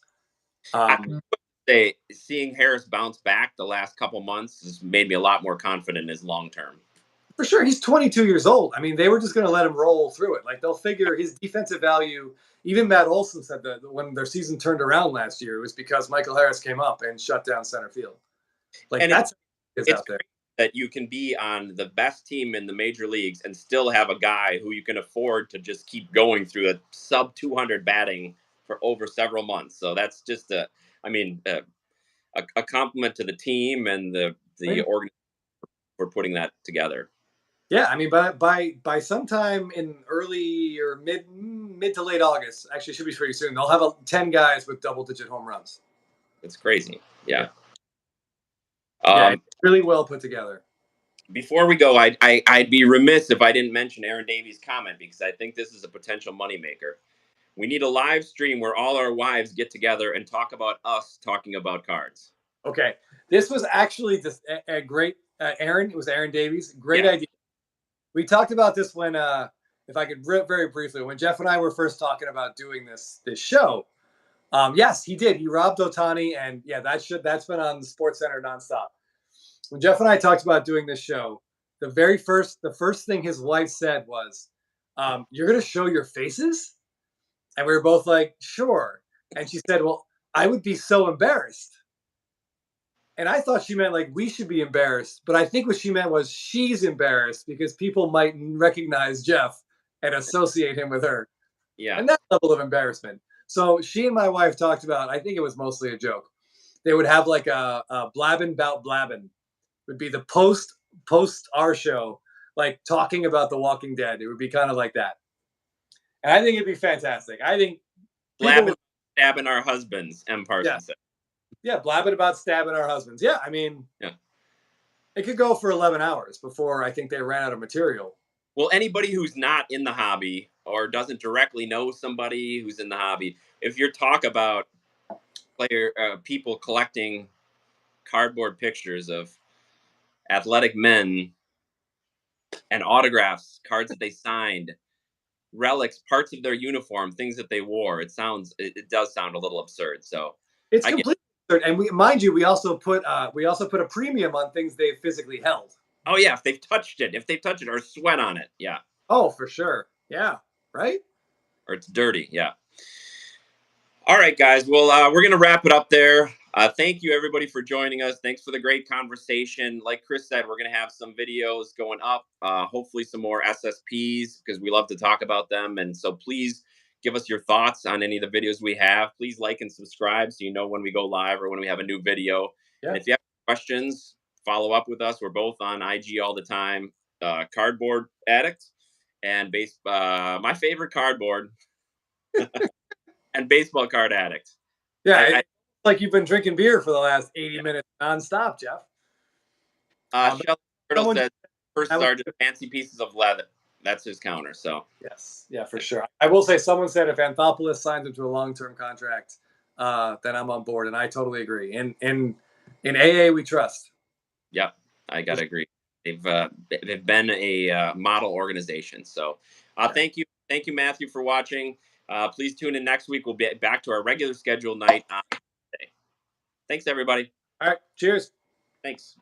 I would say seeing Harris bounce back the last couple months has made me a lot more confident in his long term. For sure, he's 22 years old. I mean, they were just going to let him roll through it. Like they'll figure his defensive value. Even Matt Olson said that when their season turned around last year, it was because Michael Harris came up and shut down center field. Like And that's is it's out there. great that you can be on the best team in the major leagues and still have a guy who you can afford to just keep going through a sub 200 batting for over several months. So that's just I mean, a compliment to the team and the organization for putting that together. Yeah, I mean, by sometime in early or mid to late August, actually, it should be pretty soon. They'll have 10 guys with double digit home runs. It's crazy. Yeah, Yeah. yeah, Um, it's really well put together. Before we go, I'd be remiss if I didn't mention Aaron Davies' comment because I think this is a potential moneymaker. We need a live stream where all our wives get together and talk about us talking about cards. Okay, this was actually a great Aaron. It was Aaron Davies. Great Yeah. idea. We talked about this when, if I could very briefly, when Jeff and I were first talking about doing this show. Yes, he did. He robbed Otani, and yeah, that's been on the Sports Center nonstop. When Jeff and I talked about doing this show, the first thing his wife said was, "You're going to show your faces," and we were both like, "Sure." And she said, "Well, I would be so embarrassed." And I thought she meant like we should be embarrassed, but I think what she meant was she's embarrassed because people might recognize Jeff and associate him with her, Yeah. and that level of embarrassment. So she and my wife talked about. I think it was mostly a joke. They would have like a Blabbin Bout Blabbin, would be the post our show, like talking about The Walking Dead. It would be kind of like that, and I think it'd be fantastic. I think people Blabbing, would, stabbing our husbands, M. yeah, Parson said. yeah, blabbing about stabbing our husbands. Yeah, I mean, Yeah. it could go for 11 hours before I think they ran out of material. Well, anybody who's not in the hobby or doesn't directly know somebody who's in the hobby, if you talk about people collecting cardboard pictures of athletic men and autographs, cards that they signed, relics, parts of their uniform, things that they wore, it does sound a little absurd. So It's I get. completely absurd. And we, mind you, we also put a premium on things they physically held. Oh yeah, if they've touched it or sweat on it, yeah, Oh, for sure. Yeah. Right. or it's dirty, yeah. All right, guys. Well, we're going to wrap it up there. Thank you, everybody, for joining us. Thanks for the great conversation. Like Chris said, we're going to have some videos going up, hopefully some more SSPs because we love to talk about them. And so please give us your thoughts on any of the videos we have. Please like and subscribe so you know when we go live or when we have a new video. Yeah. And if you have questions, follow up with us. We're both on IG all the time. Cardboard Addict and my favorite cardboard and Baseball Card Addict. Yeah. I, It's like you've been drinking beer for the last 80 minutes nonstop, Jeff. Shelly Turtle Someone said purses that was are just fancy pieces of leather. That's his counter. So yes, yeah, for sure. I will say someone said if Anthopoulos signs him to a long-term contract, then I'm on board, and I totally agree. In AA, we trust. yeah, I gotta agree. They've been a model organization. So Yeah. thank you, Matthew, for watching. Please tune in next week. We'll be back to our regular scheduled night on Tuesday. Thanks, everybody. All right. Cheers. Thanks.